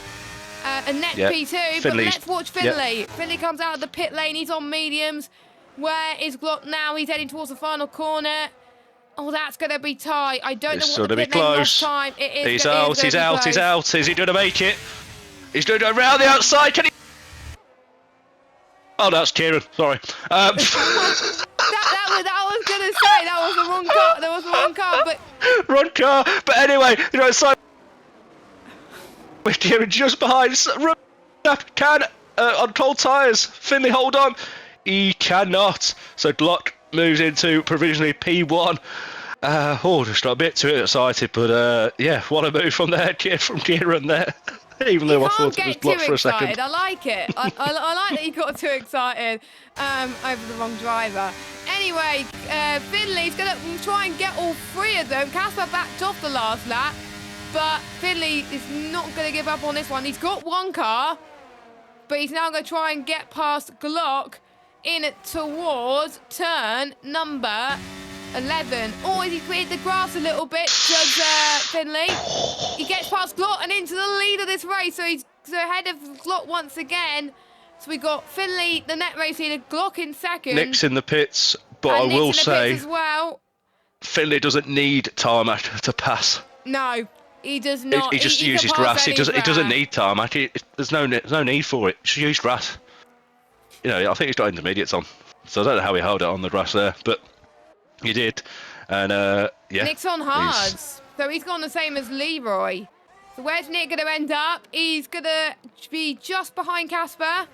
a net Yep. P2. But Finley's- let's watch Finley. Finley comes out of the pit lane. He's on mediums. Where is Glock now? He's heading towards the final corner. Oh, that's going to be tight. I don't It's know what the going to pit be lane lost close. time. It is. He's it is out. gonna He's be out. close. He's out. Is he going to make it? He's going to go round the outside. Can he? Oh, that's Kieran. Sorry. That was gonna say that was the wrong car. That was the wrong car, but Run car. But anyway, you know, side with Kieran just behind. Run can on cold tyres. Finley, hold on. He cannot. So Glock moves into provisionally P1. Just got a bit too excited, but yeah, what a move from there, from Kieran there. Even though I thought it was blocked for a second. I like it. I like that you got too excited over the wrong driver. Anyway, Finley's going to try and get all three of them. Casper backed off the last lap, but Finley is not going to give up on this one. He's got one car, but he's now going to try and get past Glock in towards turn number 11. Oh, he cleared the grass a little bit, does Finley. He gets past Glock and into the lead of this race, so he's ahead of Glock once again. So we got Finley, the net race leader, Glock in second. Nick's in the pits, but I and Nick's will in the say pits as well. Finley doesn't need tarmac to pass. No, he does not. He just can uses pass grass. He doesn't anywhere. need tarmac. There's no need for it. Just use grass. You know, I think he's got intermediates on, so I don't know how he held it on the grass there, but he did. And yeah, Nick's on hards, so he's gone the same as Leroy. So where's Nick going to end up? He's going to be just behind Casper.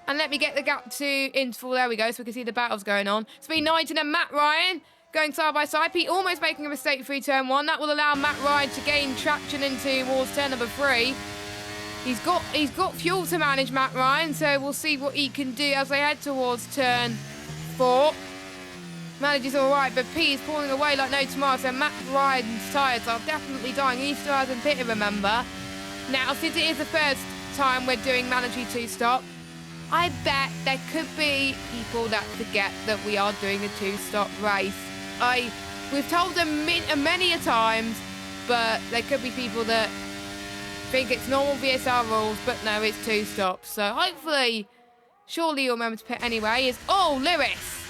And let me get the gap to interval. There we go, so we can see the battles going on. Speed 19 and Matt Ryan going side by side. Pete almost making a mistake through turn 1. That will allow Matt Ryan to gain traction into towards turn number 3. He's got fuel to manage, Matt Ryan, so we'll see what he can do as they head towards turn 4. Manager's all right, but Pete is pulling away like no tomorrow, so Matt Ryan's tyres are definitely dying. He still hasn't pitted, remember. Now, since it is the first time we're doing mandatory 2-stop, I bet there could be people that forget that we are doing a 2-stop race. We've told them many a times, but there could be people that think it's normal VSL rules, but no, it's 2 stops. So hopefully, surely you'll remember to pit anyway. Lewis.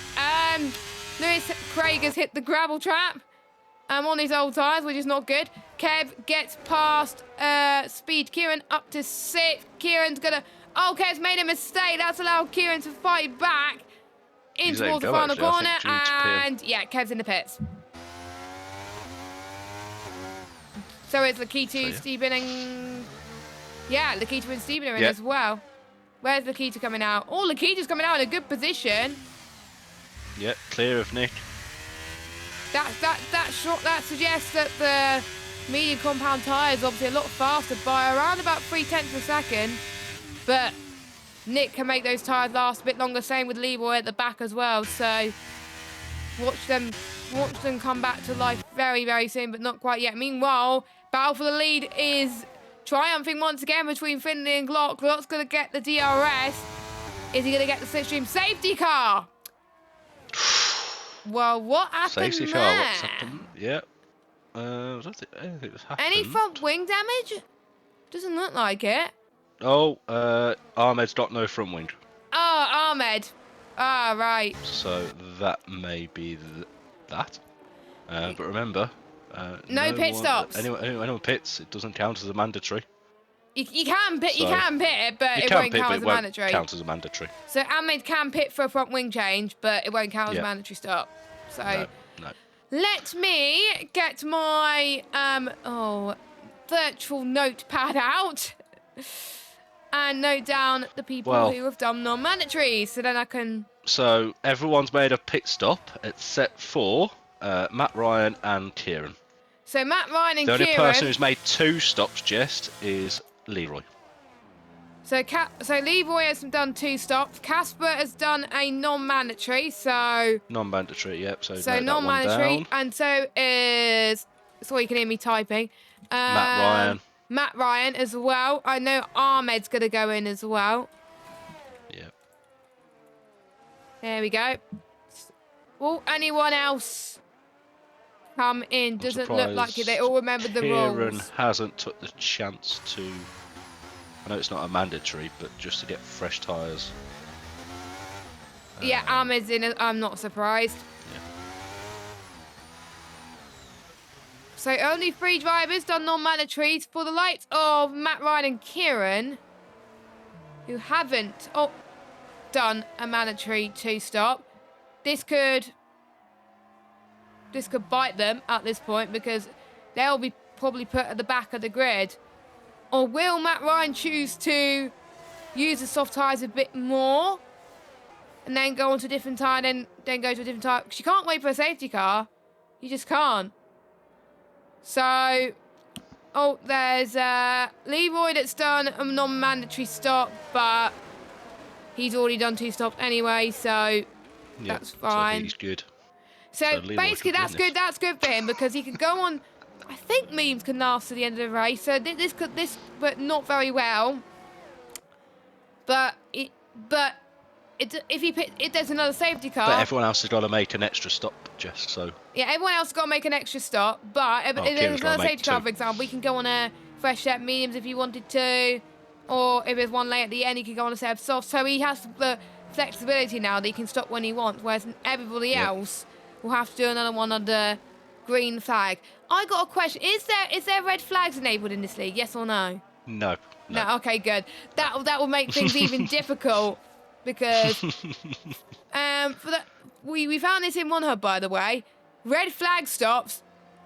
Lewis Craig has hit the gravel trap on his old tyres, which is not good. Kev gets past Speed Kieran up to 6th. Kieran's gonna... Oh, Kev's made a mistake. That's allowed Kieran to fight back in towards the final corner. And yeah, Kev's in the pits. So it's Lakitu, Stephen, and... Yeah, Lakitu and Stephen are in as well. Where's Lakitu coming out? Oh, Lakitu's coming out in a good position. Yep, clear of Nick. That suggests that the medium compound tyre is obviously a lot faster by around about 0.3 of a second. But Nick can make those tyres last a bit longer. Same with Leroy at the back as well. So watch them come back to life very, very soon, but not quite yet. Meanwhile, battle for the lead is triumphing once again between Finley and Glock. Glock's going to get the DRS. Is he going to get the slipstream safety car? Well, what happened Safety there? car, what's happened? Yeah. I don't think anything was happened. Any front wing damage? Doesn't look like it. Oh, Ahmed's got no front wing. Oh, Ahmed. Ah, right. So that may be that. But remember, no pit stops. Anyone pits, it doesn't count as a mandatory. You can pit it, but it won't count as a mandatory. Count as a mandatory. So Ahmed can pit for a front wing change, but it won't count as a mandatory stop. So no. Let me get my virtual notepad out and note down the people who have done non-mandatory, so then I can... So everyone's made a pit stop except for Matt Ryan and Kieran. So Matt Ryan and Kieran... The only person who's made 2 stops, Jest, is Leroy. So Leroy has done 2 stops. Casper has done a non-mandatory, so... Non-mandatory, yep. So non-mandatory, and so is... So you can hear me typing. Matt Ryan. Matt Ryan as well. I know Ahmed's going to go in as well. Yep. There we go. Will anyone else come in? Doesn't look like it. They all remember the rules. Kieran hasn't took the chance to... I know it's not a mandatory, but just to get fresh tyres. Yeah, Ahmed's in it. I'm not surprised. Yeah. So only 3 drivers done non-mandatories for the likes of Matt Ryan and Kieran, who haven't done a mandatory 2-stop. This could bite them at this point because they'll be probably put at the back of the grid. Or will Matt Ryan choose to use the soft tyres a bit more and then go on to a different tyre, then go to a different tyre? Because you can't wait for a safety car. You just can't. So, there's Leroy that's done a non-mandatory stop, but he's already done 2 stops anyway, so that's fine. So he's good. So basically, that's good. That's good for him because he can go on. I think memes can last to the end of the race. So but not very well. But if there's another safety car. But everyone else has got to make an extra stop, Jess. So yeah, everyone else has got to make an extra stop. But if there's another safety car, for example, we can go on a fresh set of mediums if you wanted to, or if there's one late at the end, he can go on a set of softs. So he has the flexibility now that he can stop when he wants, whereas everybody else will have to do another one under green flag. I got a question. Is there red flags enabled in this league? Yes or no? No. No. Okay, good. That will make things even difficult because we found this in one hub, by the way. Red flag stops,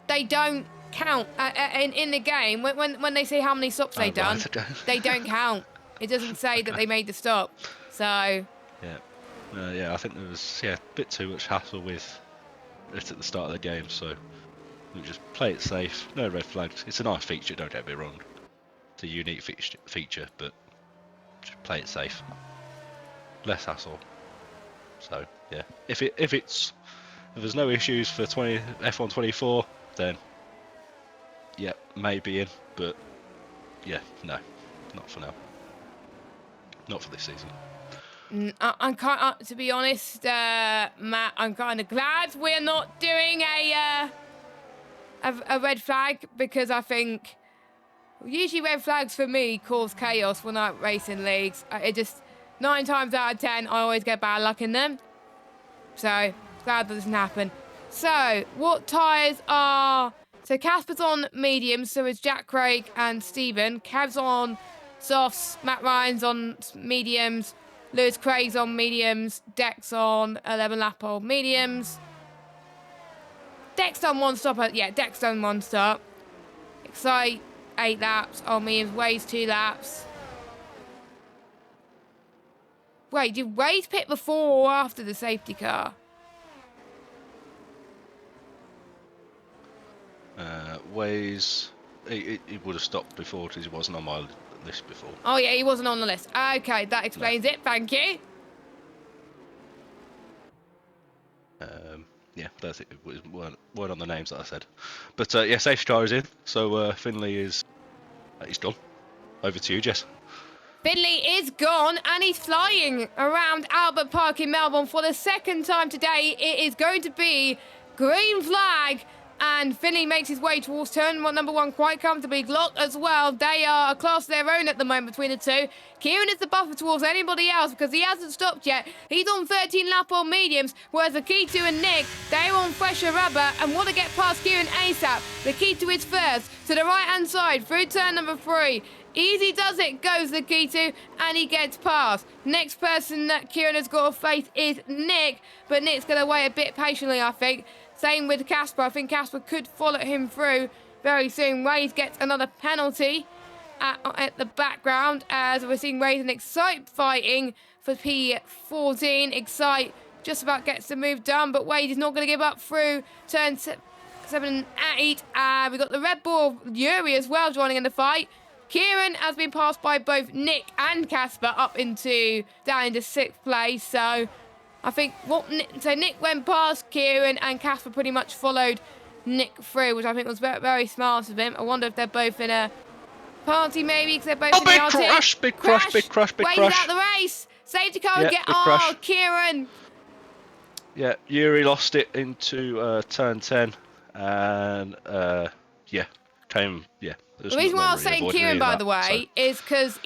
they don't count in the game. When they say how many stops they've done, they don't count. It doesn't say that they made the stop. So I think there was a bit too much hassle with it at the start of the game, so we just play it safe. No red flags. It's a nice feature, don't get me wrong. It's a unique feature, but just play it safe. Less hassle. So yeah, if there's no issues for F1 24, then maybe in, but no, not for now. Not for this season. I'm kind to be honest, Matt, I'm kind of glad we're not doing a red flag because I think usually red flags for me cause chaos when I'm racing leagues. It just 9 times out of 10 I always get bad luck in them. So glad that doesn't happen. So what tyres are? So Casper's on mediums, so is Jack Craig and Stephen. Kev's on softs. Matt Ryan's on mediums. Lewis Craig's on mediums. Dex on 11 lap old mediums. Dex done 1 stop. Dex done 1 stop. Excite 8 laps on mediums. Wade's 2 laps. Wait, did Wade pit before or after the safety car? Wade's he would have stopped before because he wasn't on my list before. Oh yeah, he wasn't on the list. Okay, that explains it. Thank you. Don't think it weren't on the names that I said. But safety car is in. So Finley he's gone. Over to you, Jess. Finley is gone and he's flying around Albert Park in Melbourne for the 2nd time today. It is going to be green flag. And Finley makes his way towards turn number 1 quite comfortably. Glock as well. They are a class of their own at the moment between the two. Kieran is the buffer towards anybody else because he hasn't stopped yet. He's on 13 lap on mediums, whereas Akitu and Nick, they're on fresher rubber and want to get past Kieran ASAP. Akitu is first to the right-hand side through turn number 3. Easy does it, goes Akitu, and he gets past. Next person that Kieran has got to face is Nick, but Nick's going to wait a bit patiently, I think. Same with Casper. I think Casper could follow him through very soon. Wade gets another penalty at the background as we're seeing Wade and Excite fighting for P14. Excite just about gets the move done, but Wade is not going to give up through turn 7 and 8. We've got the Red Bull Yuri as well joining in the fight. Kieran has been passed by both Nick and Casper up down into 6th place. So I think Nick went past Kieran and Casper pretty much followed Nick through, which I think was very, very smart of him. I wonder if they're both in a party maybe, because they're both in the big RT. crash, big crash, big crash, big Waited crash. out the race. Safety car Yeah, get big crash. Kieran. Yeah, Yuri lost it into turn 10, and yeah, came. Yeah. The reason why I was saying Kieran, by the way, is because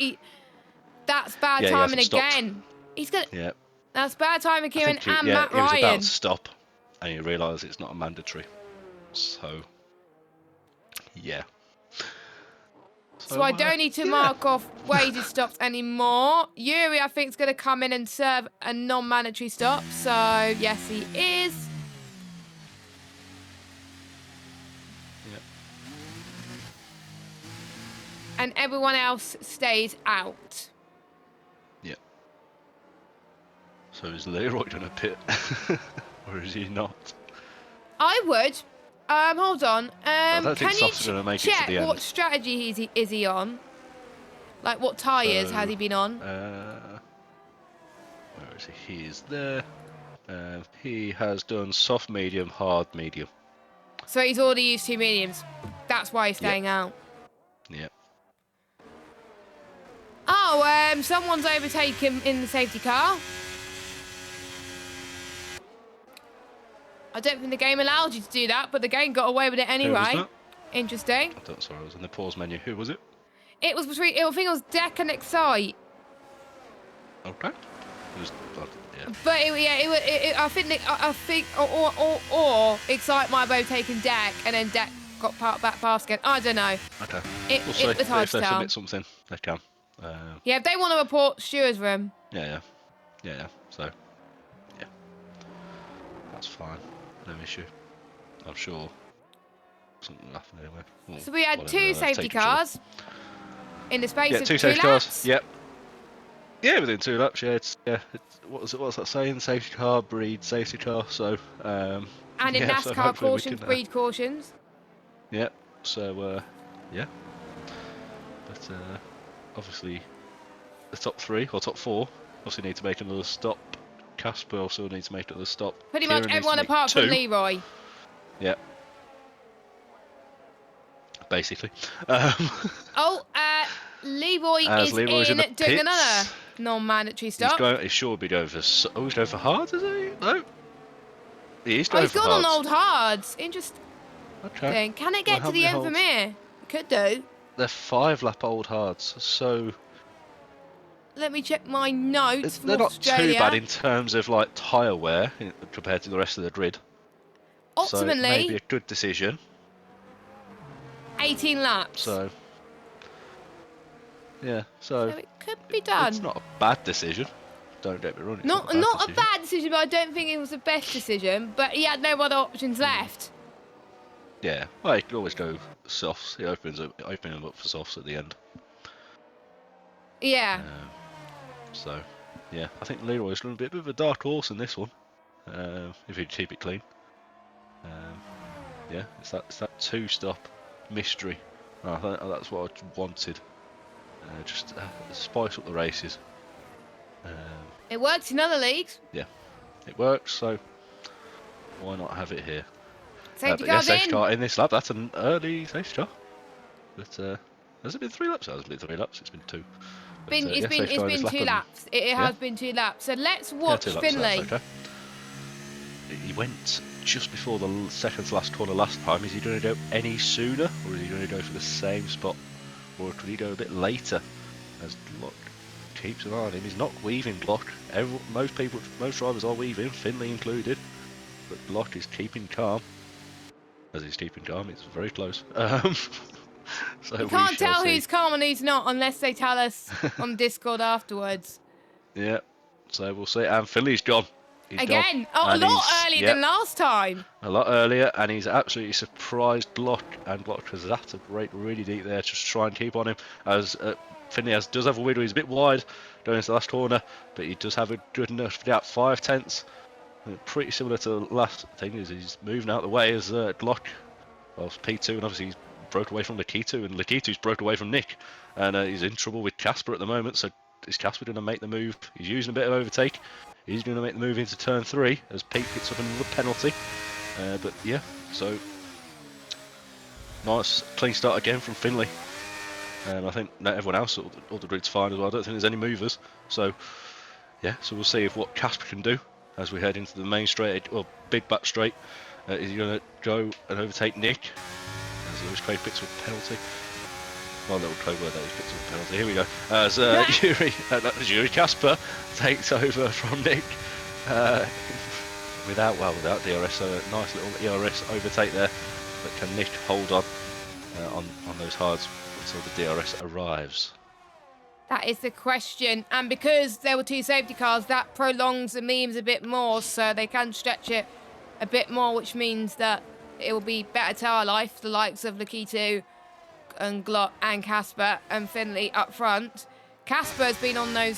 that's bad timing again. He's gonna. Yeah. That's bad timing, Kieran and Matt he was Ryan. about to stop, and he realised it's not a mandatory. So, yeah. So I don't need to mark off weighted stops anymore. Yuri, I think, is going to come in and serve a non-mandatory stop. So, yes, he is. Yeah. And everyone else stays out. Yeah. So is Leroy going to pit? Or is he not? I would. Hold on. don't think Can you Soft's gonna make it to check the end. what strategy is he on? Like, what tyres has he been on? Where is he? He is there. He has done soft, medium, hard, medium. So he's already used 2 mediums. That's why he's staying out. Yep. Oh, someone's overtaken in the safety car. I don't think the game allowed you to do that, but the game got away with it anyway. Who was that? Interesting. Sorry, I was in the pause menu. Who was it? It was between, I think it was Deck and Excite. Okay. It was, yeah. But I think, or Excite might have overtaken Deck, and then Deck got back past again. I don't know. Okay. We'll see. It's hard if to they tell. submit something, they can. Yeah, if they want to report Stewart's room. Yeah. So, yeah. That's fine. No issue. I'm sure something will happen anyway. Well, So we had whatever, 2 safety cars in the space of 2 2 safety laps. cars. Yep. Yeah, within 2 laps. Yeah, what's that saying? Safety car breeds safety car. So. And in yeah, so NASCAR hopefully we cautions, can, breed cautions. Yeah. So yeah. But obviously, the top 3 or top 4 obviously need to make another stop. Casper also needs to make another stop. Pretty Kieran much needs to everyone make apart 2. from Leroy. Yeah. Basically. Leroy is Leroy's in the doing pits. another non-mandatory stop. He should be going for. Oh, he's going for hard, is he? No. He's going He's for gone hards. on old hards. Interesting. Okay. Can it get Well, to the how end many from here? Could do. They're 5-lap old hards, so Let me check my notes from they're not Australia. too bad in terms of like tyre wear compared to the rest of the grid. So it may be Ultimately, a good decision. 18 laps. So yeah, so it could be done. it's not a bad decision. Don't get me wrong. It's Not decision. a bad decision, but I don't think it was the best decision. But he had no other options left. Yeah, well, you can always go softs. He opens them up for softs at the end. Yeah. So, yeah, I think Leroy's going to be a bit of a dark horse in this one, if he'd keep it clean. Yeah, it's that 2-stop mystery. I think that's what I wanted. Just spice up the races. It works in other leagues. Yeah, it works. So why not have it here? Safety But yeah, car's safety in. car in this lap. That's an early safety car. But has it been 3 laps? It hasn't been 3 laps. It's been 2. But, It's been 2 laps. It has been 2 laps. So let's watch 2 laps, Finlay. that's okay. He went just before the second to last corner last time. Is he going to go any sooner, or is he going to go for the same spot, or could he go a bit later? As Glock keeps an eye on him. He's not weaving Glock. Most drivers are weaving, Finlay included, but Glock is keeping calm. As he's keeping calm, it's very close. So You can't tell see. who's calm and who's not unless they tell us on Discord afterwards. Yeah, so we'll see. And Finley's gone. He's Again, gone. a lot earlier than last time. A lot earlier, and he's absolutely surprised Glock, and Glock has had to brake really deep there to try and keep on him. As Finley does have a wiggle, he's a bit wide going into the last corner, but he does have a good enough gap, 5 tenths. Pretty similar to the last thing, is he's moving out of the way as Glock, well, P2, and obviously he's broke away from Lakitu, and Lakitu's broke away from Nick, and he's in trouble with Casper at the moment. So is Casper going to make the move? He's using a bit of overtake. He's going to make the move into turn 3 as Pete picks up another penalty. But yeah, so nice clean start again from Finley. I think everyone else, all the grid's fine as well. I don't think there's any movers. So yeah, so we'll see what Casper can do as we head into the main straight, or big back straight. Is he going to go and overtake Nick as Lewis Craig picks up a penalty? Well, little code word that he's picked up a penalty. Here we go. As Yuri Casper takes over from Nick without DRS. So a nice little ERS overtake there. But can Nick hold on those hards until the DRS arrives? That is the question, and because there were 2 safety cars, that prolongs the memes a bit more, so they can stretch it a bit more, which means that it will be better tower life, the likes of Lakitu and Glock and Casper and Finley up front. Casper has been on those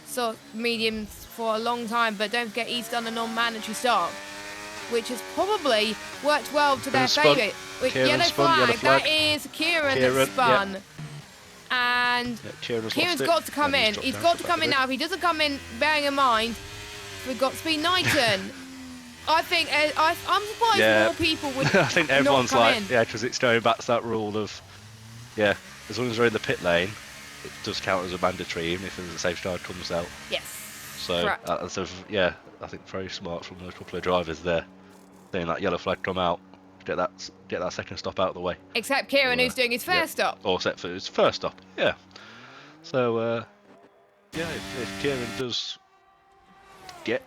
sort of mediums for a long time, but don't forget he's done a non-mandatory stop, which has probably worked well to their favour. Yellow flag, that is Kieran that spun. Yeah. And Kieran's got to come in. He's got to come in now. If he doesn't come in, bearing in mind, we've got Speed Knighton. I think I'm surprised more people would. I think everyone's not come like, in. yeah, because it's going back to that rule of, yeah, as long as they're in the pit lane, it does count as a mandatory, even if a safety car comes out. Yes. So, yeah, I think very smart from a couple of drivers there, seeing that yellow flag come out, get that second stop out of the way. Except Kieran, who's doing his first stop. Or except for his first stop, yeah. So, yeah, if Kieran does get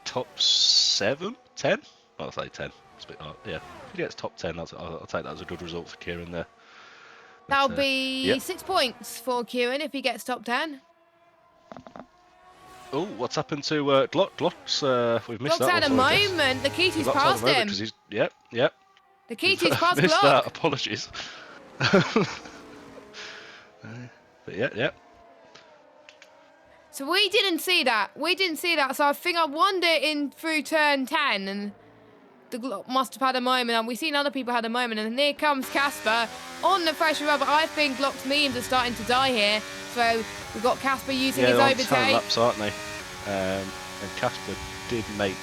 top 7, 10? I'll say 10. It's a bit hard. Yeah, if he gets top 10, I'll take that as a good result for Kieran there. That'll be 6 points for Kieran if he gets top 10. Oh, what's happened to Glock? Glock's, we've missed Glock's that had a moment. Lakitu's passed him. Yep. Lakitu's passed missed Glock. that. Apologies. But yeah. So we didn't see that. So I think I won it in through turn 10, and the Glock must have had a moment, and we've seen other people had a moment, and here comes Casper on the fresh rubber. I think Glock's memes are starting to die here. So we've got Casper using his overtake. Yeah, laps, aren't they? And Casper did make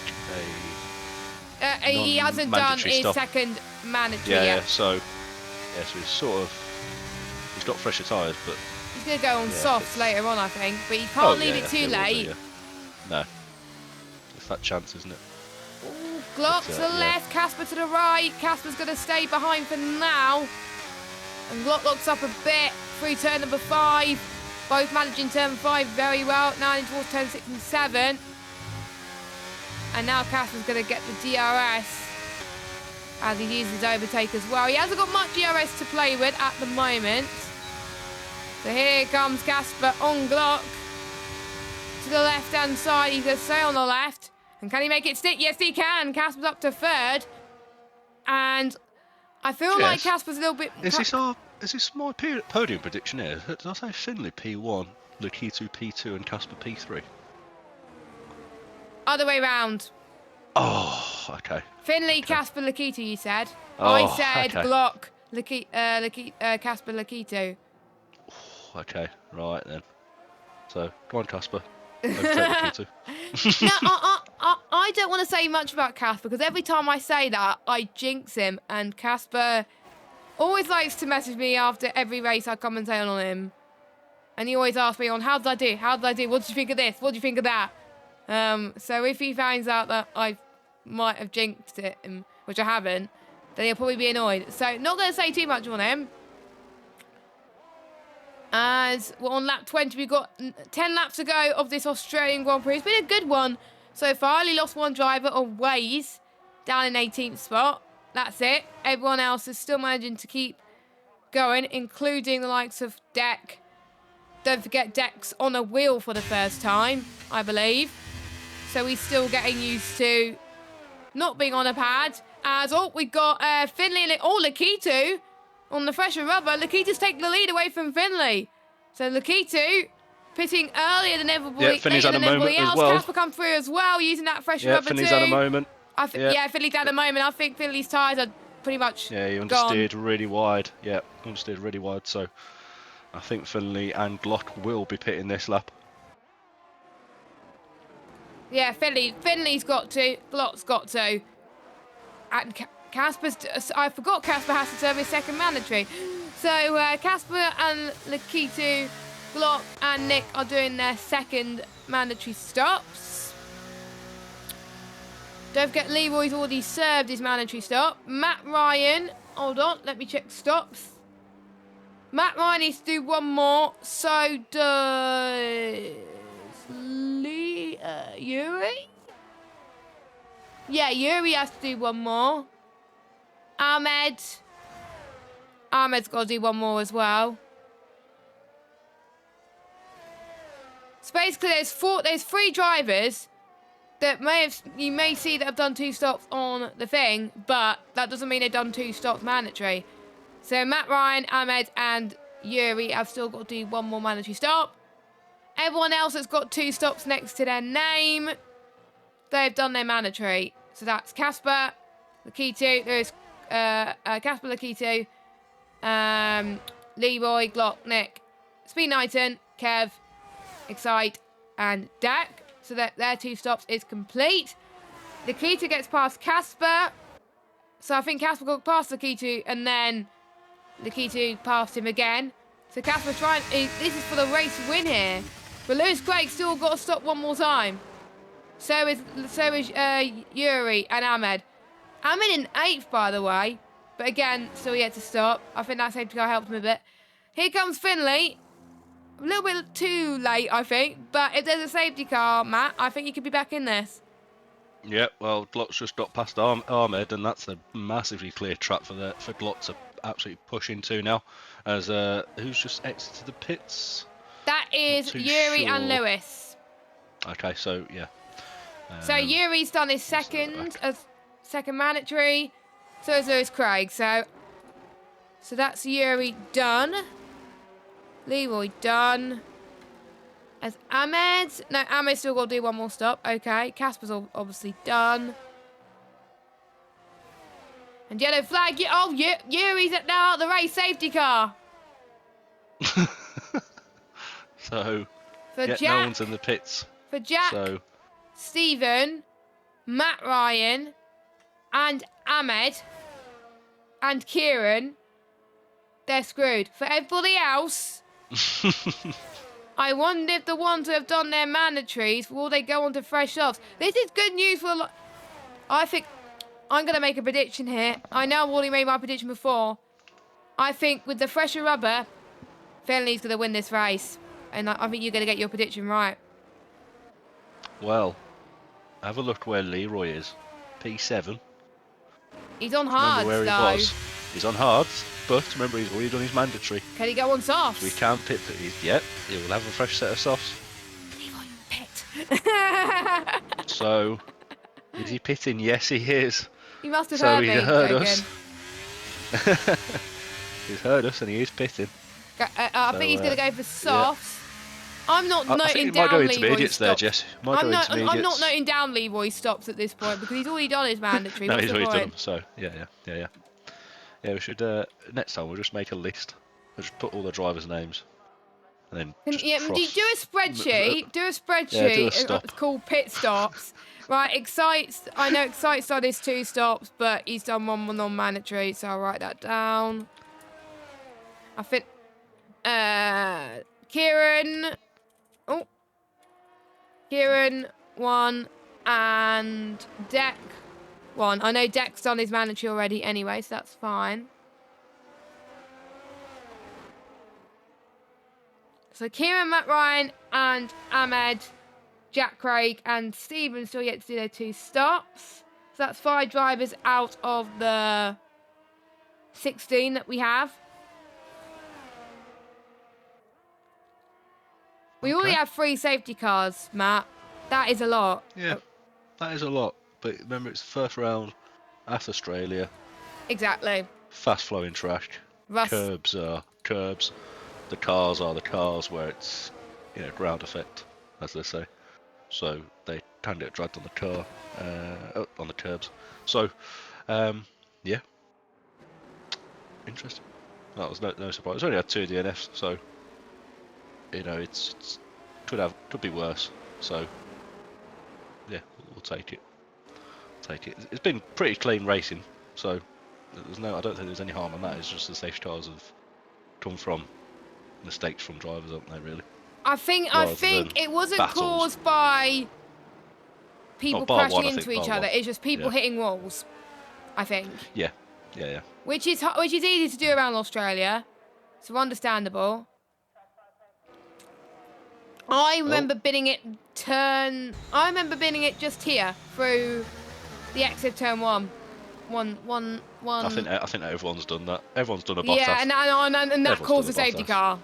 a he hasn't done his second mandatory yet. Yeah, so he's got fresher tyres, but he's going to go on softs later on, I think, but he can't leave it too late. No, it's that chance, isn't it? Ooh, Glock to the left, Casper to the right. Casper's going to stay behind for now, and Glock locks up a bit through turn number 5. Both managing turn 5 very well. Now in towards turn 6 and 7. And now Casper's going to get the DRS as he uses overtake as well. He hasn't got much DRS to play with at the moment. So here comes Casper on Glock. To the left-hand side. He's going to stay on the left. And can he make it stick? Yes, he can. Casper's up to 3rd. And I feel like Casper's a little bit... Is this my podium prediction here? Did I say Finley P1, Lakitu P2 and Casper P3? Other way round. Oh, okay. Finley, Casper, Lakitu, you said. Oh, I said okay. Glock, Casper, Lakitu. Oh, okay, right then. So, go on, Casper. Lakitu. No, I don't want to say much about Casper, because every time I say that, I jinx him, and Casper always likes to message me after every race I commentate on him. And he always asks me on, how did I do? How did I do? What did you think of this? What did you think of that? So if he finds out that I might have jinxed it, which I haven't, then he'll probably be annoyed. So not going to say too much on him. As we're on lap 20, we've got 10 laps to go of this Australian Grand Prix. It's been a good one so far. Only lost one driver on Waze, down in 18th spot. That's it. Everyone else is still managing to keep going, including the likes of Deck. Don't forget Deck's on a wheel for the first time, I believe. So he's still getting used to not being on a pad. As we've got Finley and Lakitu on the fresher rubber. Lakitu's taking the lead away from Finley. So Lakitu pitting earlier than everybody, Finley's had a moment else. as well. Casper come through as well, using that fresher rubber Finley's too. had a moment. Finley's had a moment. I think Finley's tyres are pretty much Yeah, he gone. understeered really wide. Yeah, understeered really wide. So I think Finley and Glott will be pitting this lap. Yeah, Finley's got to. Glott's got to. And Casper's... I forgot Casper has to serve his second mandatory. So Casper and Lakitu, Glott and Nick are doing their second mandatory stops. Don't forget Leroy's already served his mandatory stop. Matt Ryan, hold on, let me check stops. Matt Ryan needs to do one more. So does Yuri? Yeah, Yuri has to do one more. Ahmed's got to do one more as well. So basically, there's 3 drivers that you may see that have done 2 stops on the thing, but that doesn't mean they've done 2 stops mandatory. So Matt Ryan, Ahmed, and Yuri have still got to do one more mandatory stop. Everyone else that's got 2 stops next to their name, they've done their mandatory. So that's Casper, Lakitu. There's Casper, Lakitu, Leroy, Glock, Nick, Speed Knighton, Kev, Excite, and Dak. So that their 2 stops is complete. Lakitu gets past Casper. So I think Casper got past Lakitu, and then Lakitu passed him again. So Casper's trying. This is for the race win here. But Lewis Craig still got to stop one more time. So is Yuri and Ahmed. Ahmed in 8th, by the way. But again, still yet to stop. I think that safety car helped him a bit. Here comes Finley. A little bit too late, I think. But if there's a safety car, Matt, I think you could be back in this. Yeah, well, Glott's just got past Ahmed, and that's a massively clear track for Glott to absolutely push into now. As who's just exited the pits? That is Yuri and Lewis. Okay, so yeah. So Yuri's done his second mandatory. So is Lewis Craig. So that's Yuri done. Leroy done. As Ahmed. No, Ahmed's still got to do one more stop. Okay, Casper's obviously done. And yellow flag. Yuri's now out the race safety car. So, Jack, no one's in the pits. For Jack, so. Stephen, Matt Ryan, and Ahmed, and Kieran, they're screwed. For everybody else, I wonder if the ones who have done their mandatories, will they go on to fresh offs? This is good news for a lot. I think I'm going to make a prediction here. I know I've already made my prediction before. I think with the fresher rubber, Finley's going to win this race. And I think you're going to get your prediction right. Well, have a look where Leroy is. P7. He's on hards, where though. He was. He's on hards, but remember, he's already done his mandatory. Can he go on softs? So we can't pit. Yep, he will have a fresh set of softs. Leroy pit. So, is he pitting? Yes, he is. He must have heard me. He's heard us. He's heard us, and he is pitting. I think he's going to go for softs. Yeah. I'm not noting down Leroy's stops. There, Jess. I'm not noting down Leroy's stops at this point because he's already done his mandatory. No, he's already done them. So yeah. We should next time we'll just make a list. We'll just put all the drivers' names, and then do a spreadsheet. Do a spreadsheet. Yeah, do a it's called pit stops. Right, I know Excite's done his 2 stops, but he's done one non-mandatory, so I'll write that down. I think Kieran 1 and Deck 1. I know Deck's done his mandatory already anyway, so that's fine. So Kieran, Matt Ryan, and Ahmed, Jack Craig, and Stephen still yet to do their 2 stops. So that's 5 drivers out of the 16 that we have. We already have 3 safety cars, Matt. That is a lot. Yeah, that is a lot. But remember, it's the first round at Australia. Exactly. Fast-flowing track. Curbs are curbs. The cars are the cars where it's, ground effect, as they say. So they can get dragged on the car, on the curbs. So, yeah. Interesting. That was no surprise. It's only had 2 DNFs, so you know it's could be worse. So yeah, we'll take it. Take it. It's been pretty clean racing, so I don't think there's any harm on that. It's just the safety cars have come from mistakes from drivers, haven't they? Really. I think it wasn't battles. caused by people crashing into each other. It's just people hitting walls. I think. Yeah. Which is easy to do around Australia, so understandable. I remember bidding it just here through the exit turn one. I think everyone's done that. Everyone's done a Bottas. Yeah, and that caused a safety car.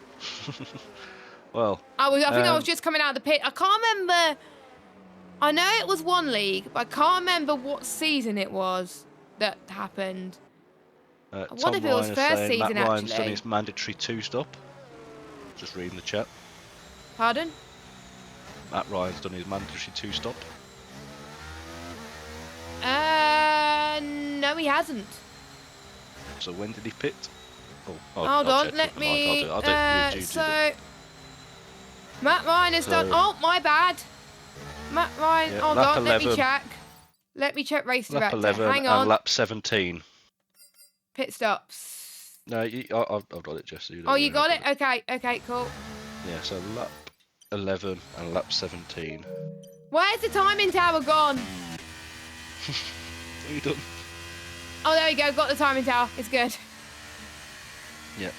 Well, I think I was just coming out of the pit. I can't remember. I know it was one league, but I can't remember what season it was that happened. What if it was first season, Matt Ryan's done actually? his mandatory 2-stop. Just reading the chat. Pardon? Matt Ryan's done his mandatory 2-stop. No, he hasn't. So when did he pit? Hold on, let me. So Matt Ryan has done. Oh, my bad. Matt Ryan. Hold on, let me check. Let me check race director. Lap 11 Hang on. and lap 17. Pit stops. No, I've got it, Jess. So Oh, you got it? Okay, cool. Yeah, so lap 11 and lap 17. Where's the timing tower gone? Are you done? Oh, there we go. Got the timing tower. It's good. Yeah.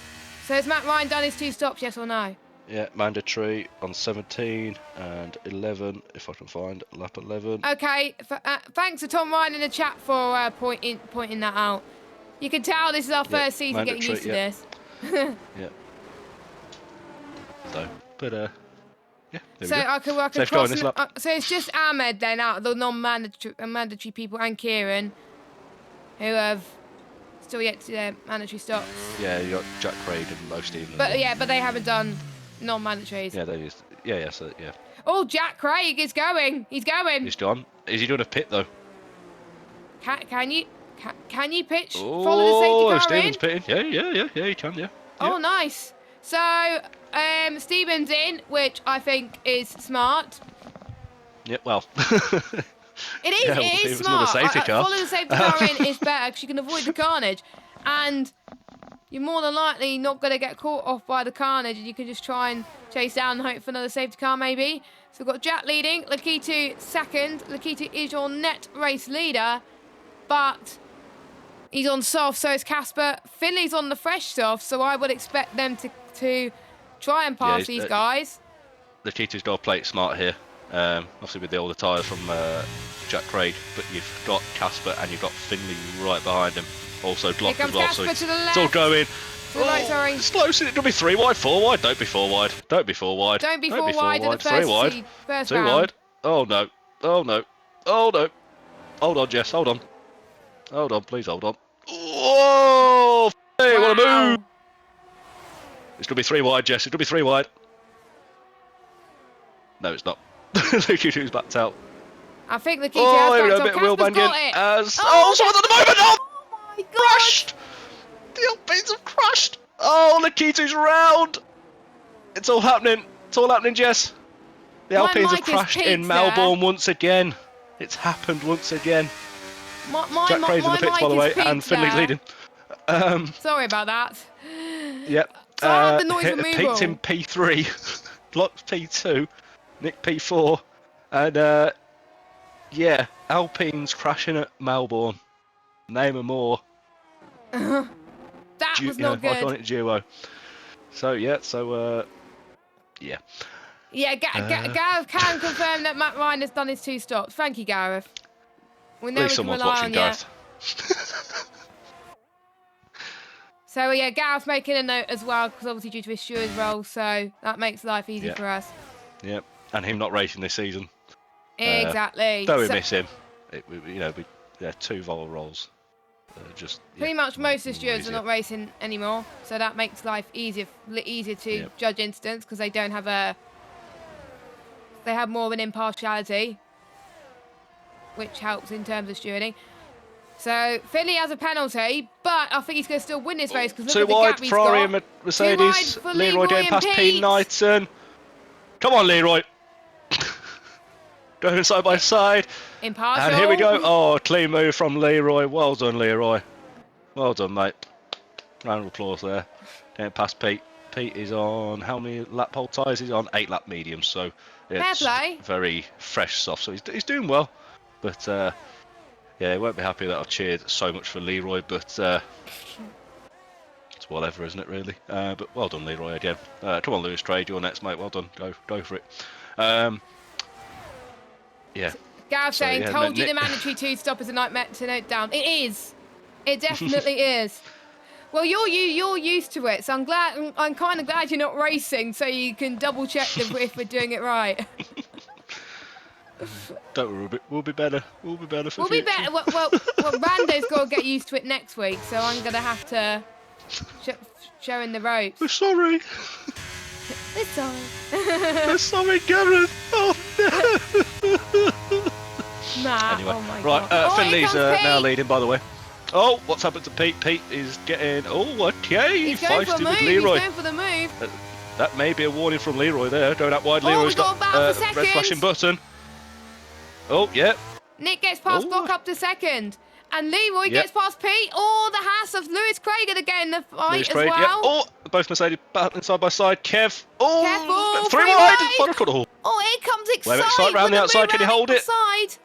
So has Matt Ryan done his 2 stops, yes or no? Yeah, mandatory on 17 and 11, if I can find lap 11. Okay, thanks to Tom Ryan in the chat for pointing that out. You can tell this is our first season getting used to this. Yeah. So, but yeah. So I can cross. So it's just Ahmed then out of the non-mandatory people and Kieran, who have still yet to do their mandatory stops. Yeah, you got Jack Craig and Mo Stevens. But they haven't done non-mandatories. Yeah, they used. Yeah. So yeah. Oh, Jack Craig is going. He's going. He's gone. Is he doing a pit though? Can you pitch? Follow the safety car Stevens pitting. Yeah, he can. Yeah. Oh, nice. So Stevens in, which I think is smart. Yeah. Well. It is smart. Safety car. Follow the safety car in is better because you can avoid the carnage, and you're more than likely not going to get caught off by the carnage, and you can just try and chase down and hope for another safety car maybe. So we've got Jack leading, Lakitu second. Lakitu is your net race leader, but he's on soft, so is Casper. Finley's on the fresh soft, so I would expect them to try and pass these guys. Lakitu's got to play it smart here. Obviously with all the tyres from Jack Craig, but you've got Casper and you've got Finley right behind him. Also Glock as well, so it's all going. To the right, sorry. It's close. It'll be 3 wide, 4 wide. Don't be 4 wide. Don't be 4 wide. Don't be 4 wide. 3 wide. First 2 wide. Oh no. Oh no. Oh no. Hold on, Jess. Hold on. Hold on, please hold on. Whoa! Hey, what a move! It's gonna be 3 wide, Jess. It's gonna be 3 wide. No, it's not. Lakitu's backed out. I think Lakitu has backed out. Casper's got it. Someone's at the moment! Oh my God! Crashed! The Alpines have crashed! Oh, Lakitu's round! It's all happening. It's all happening, Jess. The Alpines have crashed in Melbourne once again. It's happened once again. Jack Craig's in the pits, by the way, and Finley's leading. Sorry about that. Yep. So I had the noise removal. Peaked in P3, blocked P2, Nick P4, and yeah, Alpines crashing at Melbourne. Name and more. That was not good. Iconic duo. So yeah, yeah. Yeah, Gareth can confirm that Matt Ryan has done his 2 stops. Thank you, Gareth. We know we can rely on you. So yeah, Gareth's making a note as well, because obviously due to his steward's role, so that makes life easy for us. Yep, and him not racing this season. Exactly. Though we miss him, we had 2 vol roles. Pretty much most of the stewards are not racing anymore, so that makes life easier to judge incidents, because they don't have they have more of an impartiality, which helps in terms of stewarding. So Finley has a penalty, but I think he's going to still win this race because look Too at the wide, gap he's Ferrari got. and Mercedes. Too wide for Leroy getting past Pete Pete. Knighton. Come on, Leroy. Going side by side. Impartial. And here we go. Oh, clean move from Leroy. Well done, Leroy. Well done, mate. Round of applause there. Getting past Pete. Pete is on how many lap pole tyres? He's on 8 lap mediums, so it's play. very fresh, soft. So he's doing well. But yeah, he won't be happy that I've cheered so much for Leroy, but it's whatever, isn't it, really? But well done, Leroy, again. Come on, Lewis Trade, you're next, mate. Well done. Go for it. Yeah. Gav saying, yeah, told you Nick... the mandatory 2-stop is a nightmare to note down. It is. It definitely is. Well, you're used to it, so I'm kind of glad you're not racing, so you can double check if we're doing it right. Don't worry, we'll be better. We'll be better for We'll be better. Well, Rando's got to get used to it next week, so I'm going to have to show him the ropes. We're sorry. We're sorry. We're sorry, Gareth. Oh, no. Nah, Anyway, oh my right, God. Finley's now leading, by the way. Oh, what's happened to Pete? Pete is getting... Oh, okay. He's going for a move. Leroy. He's going for the move. That may be a warning from Leroy there. Going out wide, Oh, Leroy's got a battle for red second. flashing button. Oh, yeah. Nick gets past Block up to second. And Leroy gets past Pete. Oh, the hass of Lewis Craig again, the fight as well. Yeah. Oh, both Mercedes battling side by side. Kev. Oh, Careful, three wide. Oh, here comes Excite. Excite round the outside. Can you hold it? Side.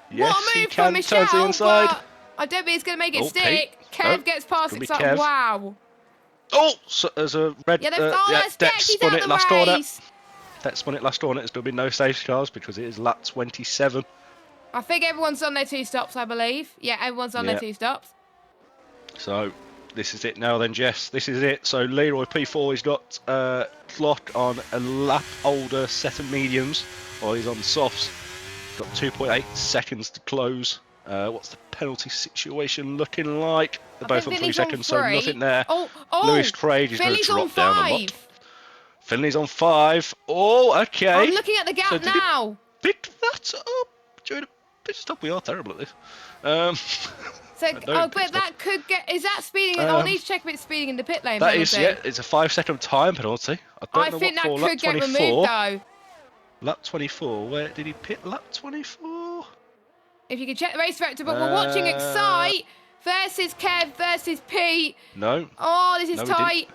Yes, what a move he can. from Michelle, turns the inside. But I don't think he's going to make it Oh, stick. Pete. Kev No, gets past it's Excite. gonna be Kev. Wow. Oh, so there's a red. Yeah, that's Dex he's spun out it the last corner. race. Dex spun it last corner. There's still been no safety cars because it is lap 27. I think everyone's on their 2 stops, I believe. Yeah, everyone's on their 2 stops. So this is it now then, Jess. This is it. So Leroy P4, he's got clock on a lap older set of mediums, or he's on softs. He's got 2.8 seconds to close. What's the penalty situation looking like? They're both on 3 seconds, so nothing there. Oh, Lewis Craig is going to drop down a lot. 5. Finley's on 5. Oh, okay. I'm looking at the gap So now. Pick that up during a pit stop. We are terrible at this. So, but that could get. Is that speeding? I'll need to check if it's speeding in the pit lane. That penalty. is, yeah, it's a 5-second time penalty. I think that could lap get 24. removed though. Lap 24. Where did he pit? Lap 24. If you could check the race director, but we're watching Excite versus Kev versus Pete. No. Oh, this is tight.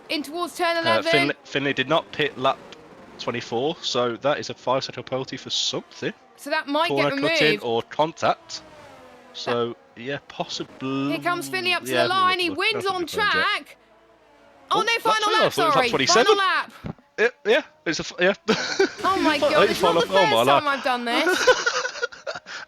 In towards turn 11. Finley did not pit lap 24, so that is a 5-second penalty for something. So that might Corner get removed. cut-in or contact. So yeah, possibly. Here comes Finley up to the line. He wins on track. Oh no, final lap. Sorry, final lap. Yeah, it's yeah. Oh my God, it's not the first time I've done this.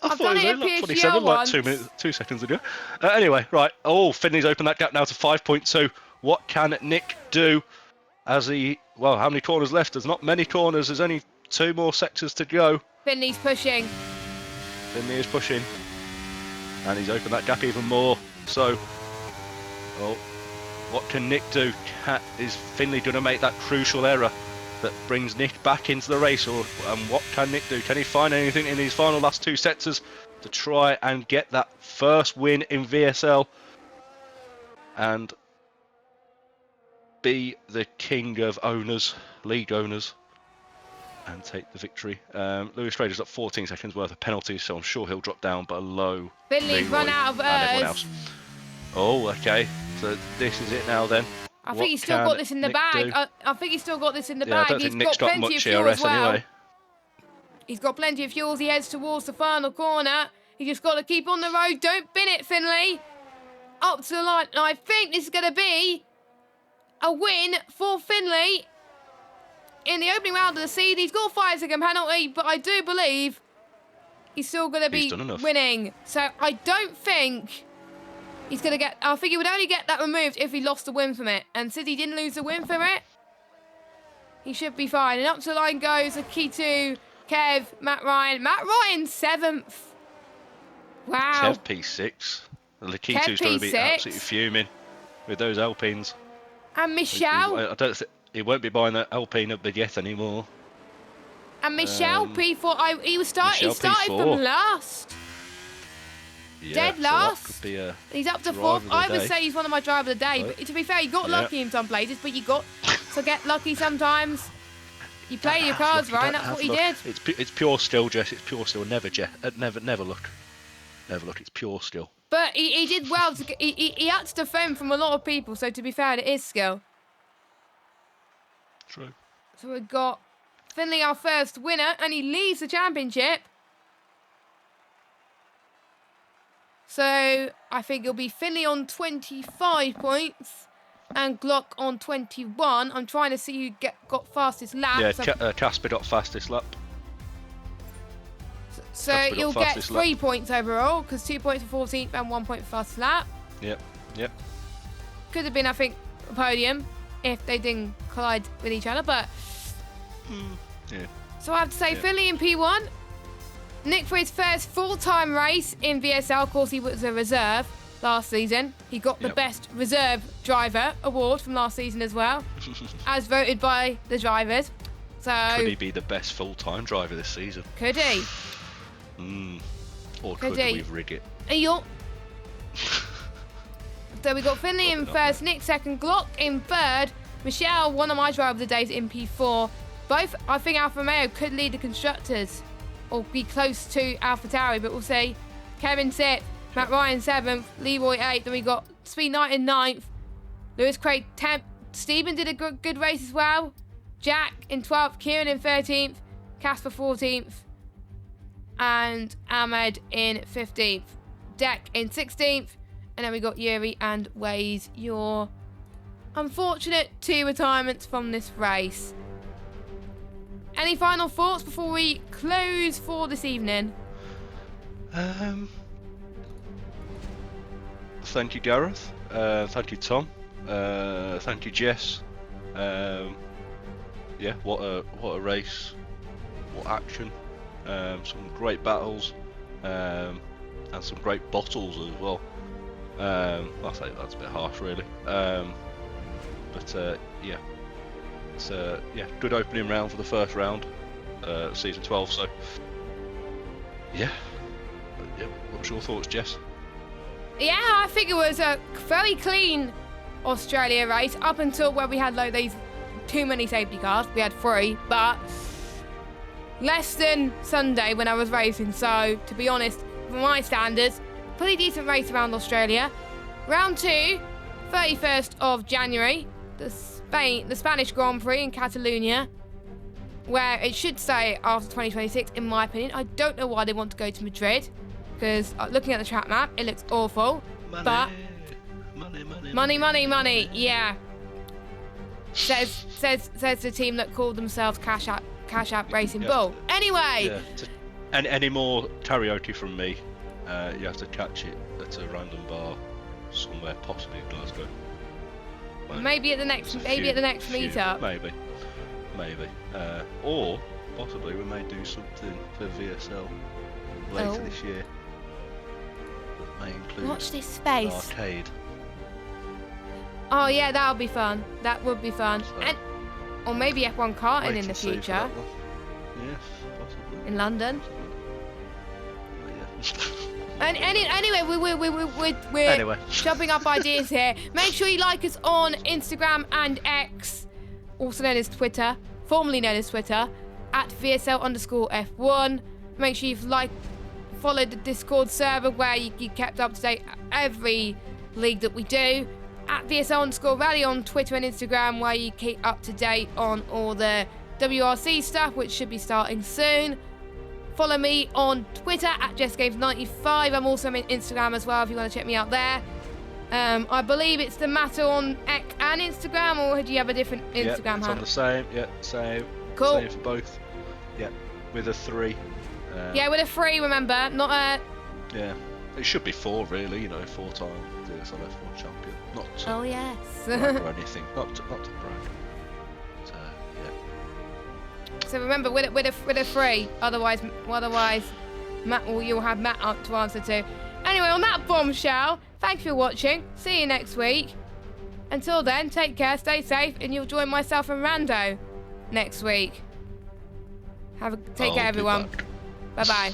I've done it at PHL once. Like 2 seconds ago. Anyway, right. Oh, Finley's opened that gap now to 5.2. What can Nick do? As he, well, how many corners left? There's not many corners. There's only 2 more sectors to go. Finley's pushing. Finley is pushing. And he's opened that gap even more. So, oh, what can Nick do? Is Finley going to make that crucial error that brings Nick back into the race? And what can Nick do? Can he find anything in his final last 2 sectors to try and get that first win in VSL and be the king of owners, league owners, and take the victory? Lewis Trader's got 14 seconds worth of penalties, so I'm sure he'll drop down below Finley's run out of else. Oh, okay. So this is it now then. I think he's still got this in the bag. I think he's still got this in the bag. I don't think Nick's got plenty much of fuel ERS as well. anyway. He's got plenty of fuel as he heads towards the final corner. He just got to keep on the road. Don't bin it, Finley. Up to the line. And I think this is going to be a win for Finley in the opening round of the season. He's got a 5-second penalty, but I do believe he's still going to be winning. So I don't think he's going to get... I think he would only get that removed if he lost the win from it. And since he didn't lose the win from it, he should be fine. And up to the line goes Akitu, Kev, Matt Ryan. Matt Ryan, 7th. Wow. Kev P6. Lakitu's going to be absolutely fuming with those Alpines. And Michelle. I don't think he won't be buying the Alpine of the Jet anymore. And Michelle P4. He started from last. Yeah, Dead so last. that could be a He's up to driver 4th. of the I would day. say he's one of my driver of the day. Right. But to be fair, you got lucky in some places, but you got to get lucky sometimes. You play your cards right. That's what he did. It's pure skill, Jess. It's pure skill. Never luck. Never luck. It's pure skill. But he did well. He had to defend from a lot of people. So to be fair, it is skill. True. So we've got Finley, our first winner, and he leads the championship. So I think it'll be Finley on 25 points and Glock on 21. I'm trying to see who got fastest lap. Yeah, Casper got fastest lap. So you'll get 3 points overall, because 2 points for 14th and 1 point for fastest lap. Yep. Could have been, I think, a podium if they didn't collide with each other, but... Yeah. So I have to say, Finley in P1. Nick for his first full-time race in VSL. Of course, he was a reserve last season. He got the best reserve driver award from last season as well, as voted by the drivers. So could he be the best full-time driver this season? Could he? Or could we rig it? So we got Finley in first, Nick second, Glock in third, Michelle, one of my driver of the days, in P4. Both, I think Alfa Romeo could lead the constructors or be close to AlphaTauri, but we'll see. Kevin 6th, Matt Ryan 7th, Leroy 8th, then we got Speed Knight in 9th, Lewis Craig 10th, Stephen did a good race as well, Jack in 12th, Kieran in 13th, Casper 14th, and Ahmed in 15th, Deck in 16th, and then we got Yuri and Waze, your unfortunate 2 retirements from this race. Any final thoughts before we close for this evening? Thank you, Gareth. Thank you, Tom. Thank you, Jess. Yeah, what a race. What action. Some great battles. And some great bottles as well. I think that's a bit harsh, really. But yeah. It's good opening round for the first round, season 12. So yeah, what's your thoughts, Jess? Yeah, I think it was a very clean Australia race up until where we had these too many safety cars. We had 3, but less than Sunday when I was racing. So to be honest, for my standards, pretty decent race around Australia. Round 2, 31st of January. The Spanish Grand Prix in Catalonia, where it should stay after 2026, in my opinion. I don't know why they want to go to Madrid, because looking at the track map, it looks awful. But money, yeah. Says the team that called themselves Cash App Racing Bull. Anyway. And any more karaoke from me, you have to catch it at a random bar somewhere, possibly in Glasgow. Maybe at the next meetup. Maybe. Or possibly we may do something for VSL later this year. That may include watch this space. An arcade. Oh yeah, that would be fun. That would be fun. So, or maybe F1 karting in the future. Yes, possibly. In London. Yeah. And we're chopping up ideas here. Make sure you like us on Instagram and X, also known as Twitter, formerly known as Twitter, at VSL_F1. Make sure you've followed the Discord server where you kept up to date every league that we do. At VSL_Rally on Twitter and Instagram, where you keep up to date on all the WRC stuff, which should be starting soon. Follow me on Twitter at JessGames95. I'm also on Instagram as well if you want to check me out there. I believe it's the matter on X and Instagram, or do you have a different Instagram handle? It's on the same. Yeah, same. Cool. Same for both. Yeah, with a 3. Yeah, with a 3. Remember, not a. Yeah, it should be 4 really. 4-time VSL F1 champion. Not to oh yes. brag or anything. Not to brag. So remember, with a 3, otherwise, Matt, you'll have Matt up to answer to. Anyway, on that bombshell, thanks for watching. See you next week. Until then, take care, stay safe, and you'll join myself and Rando next week. Take care, everyone. Bye bye.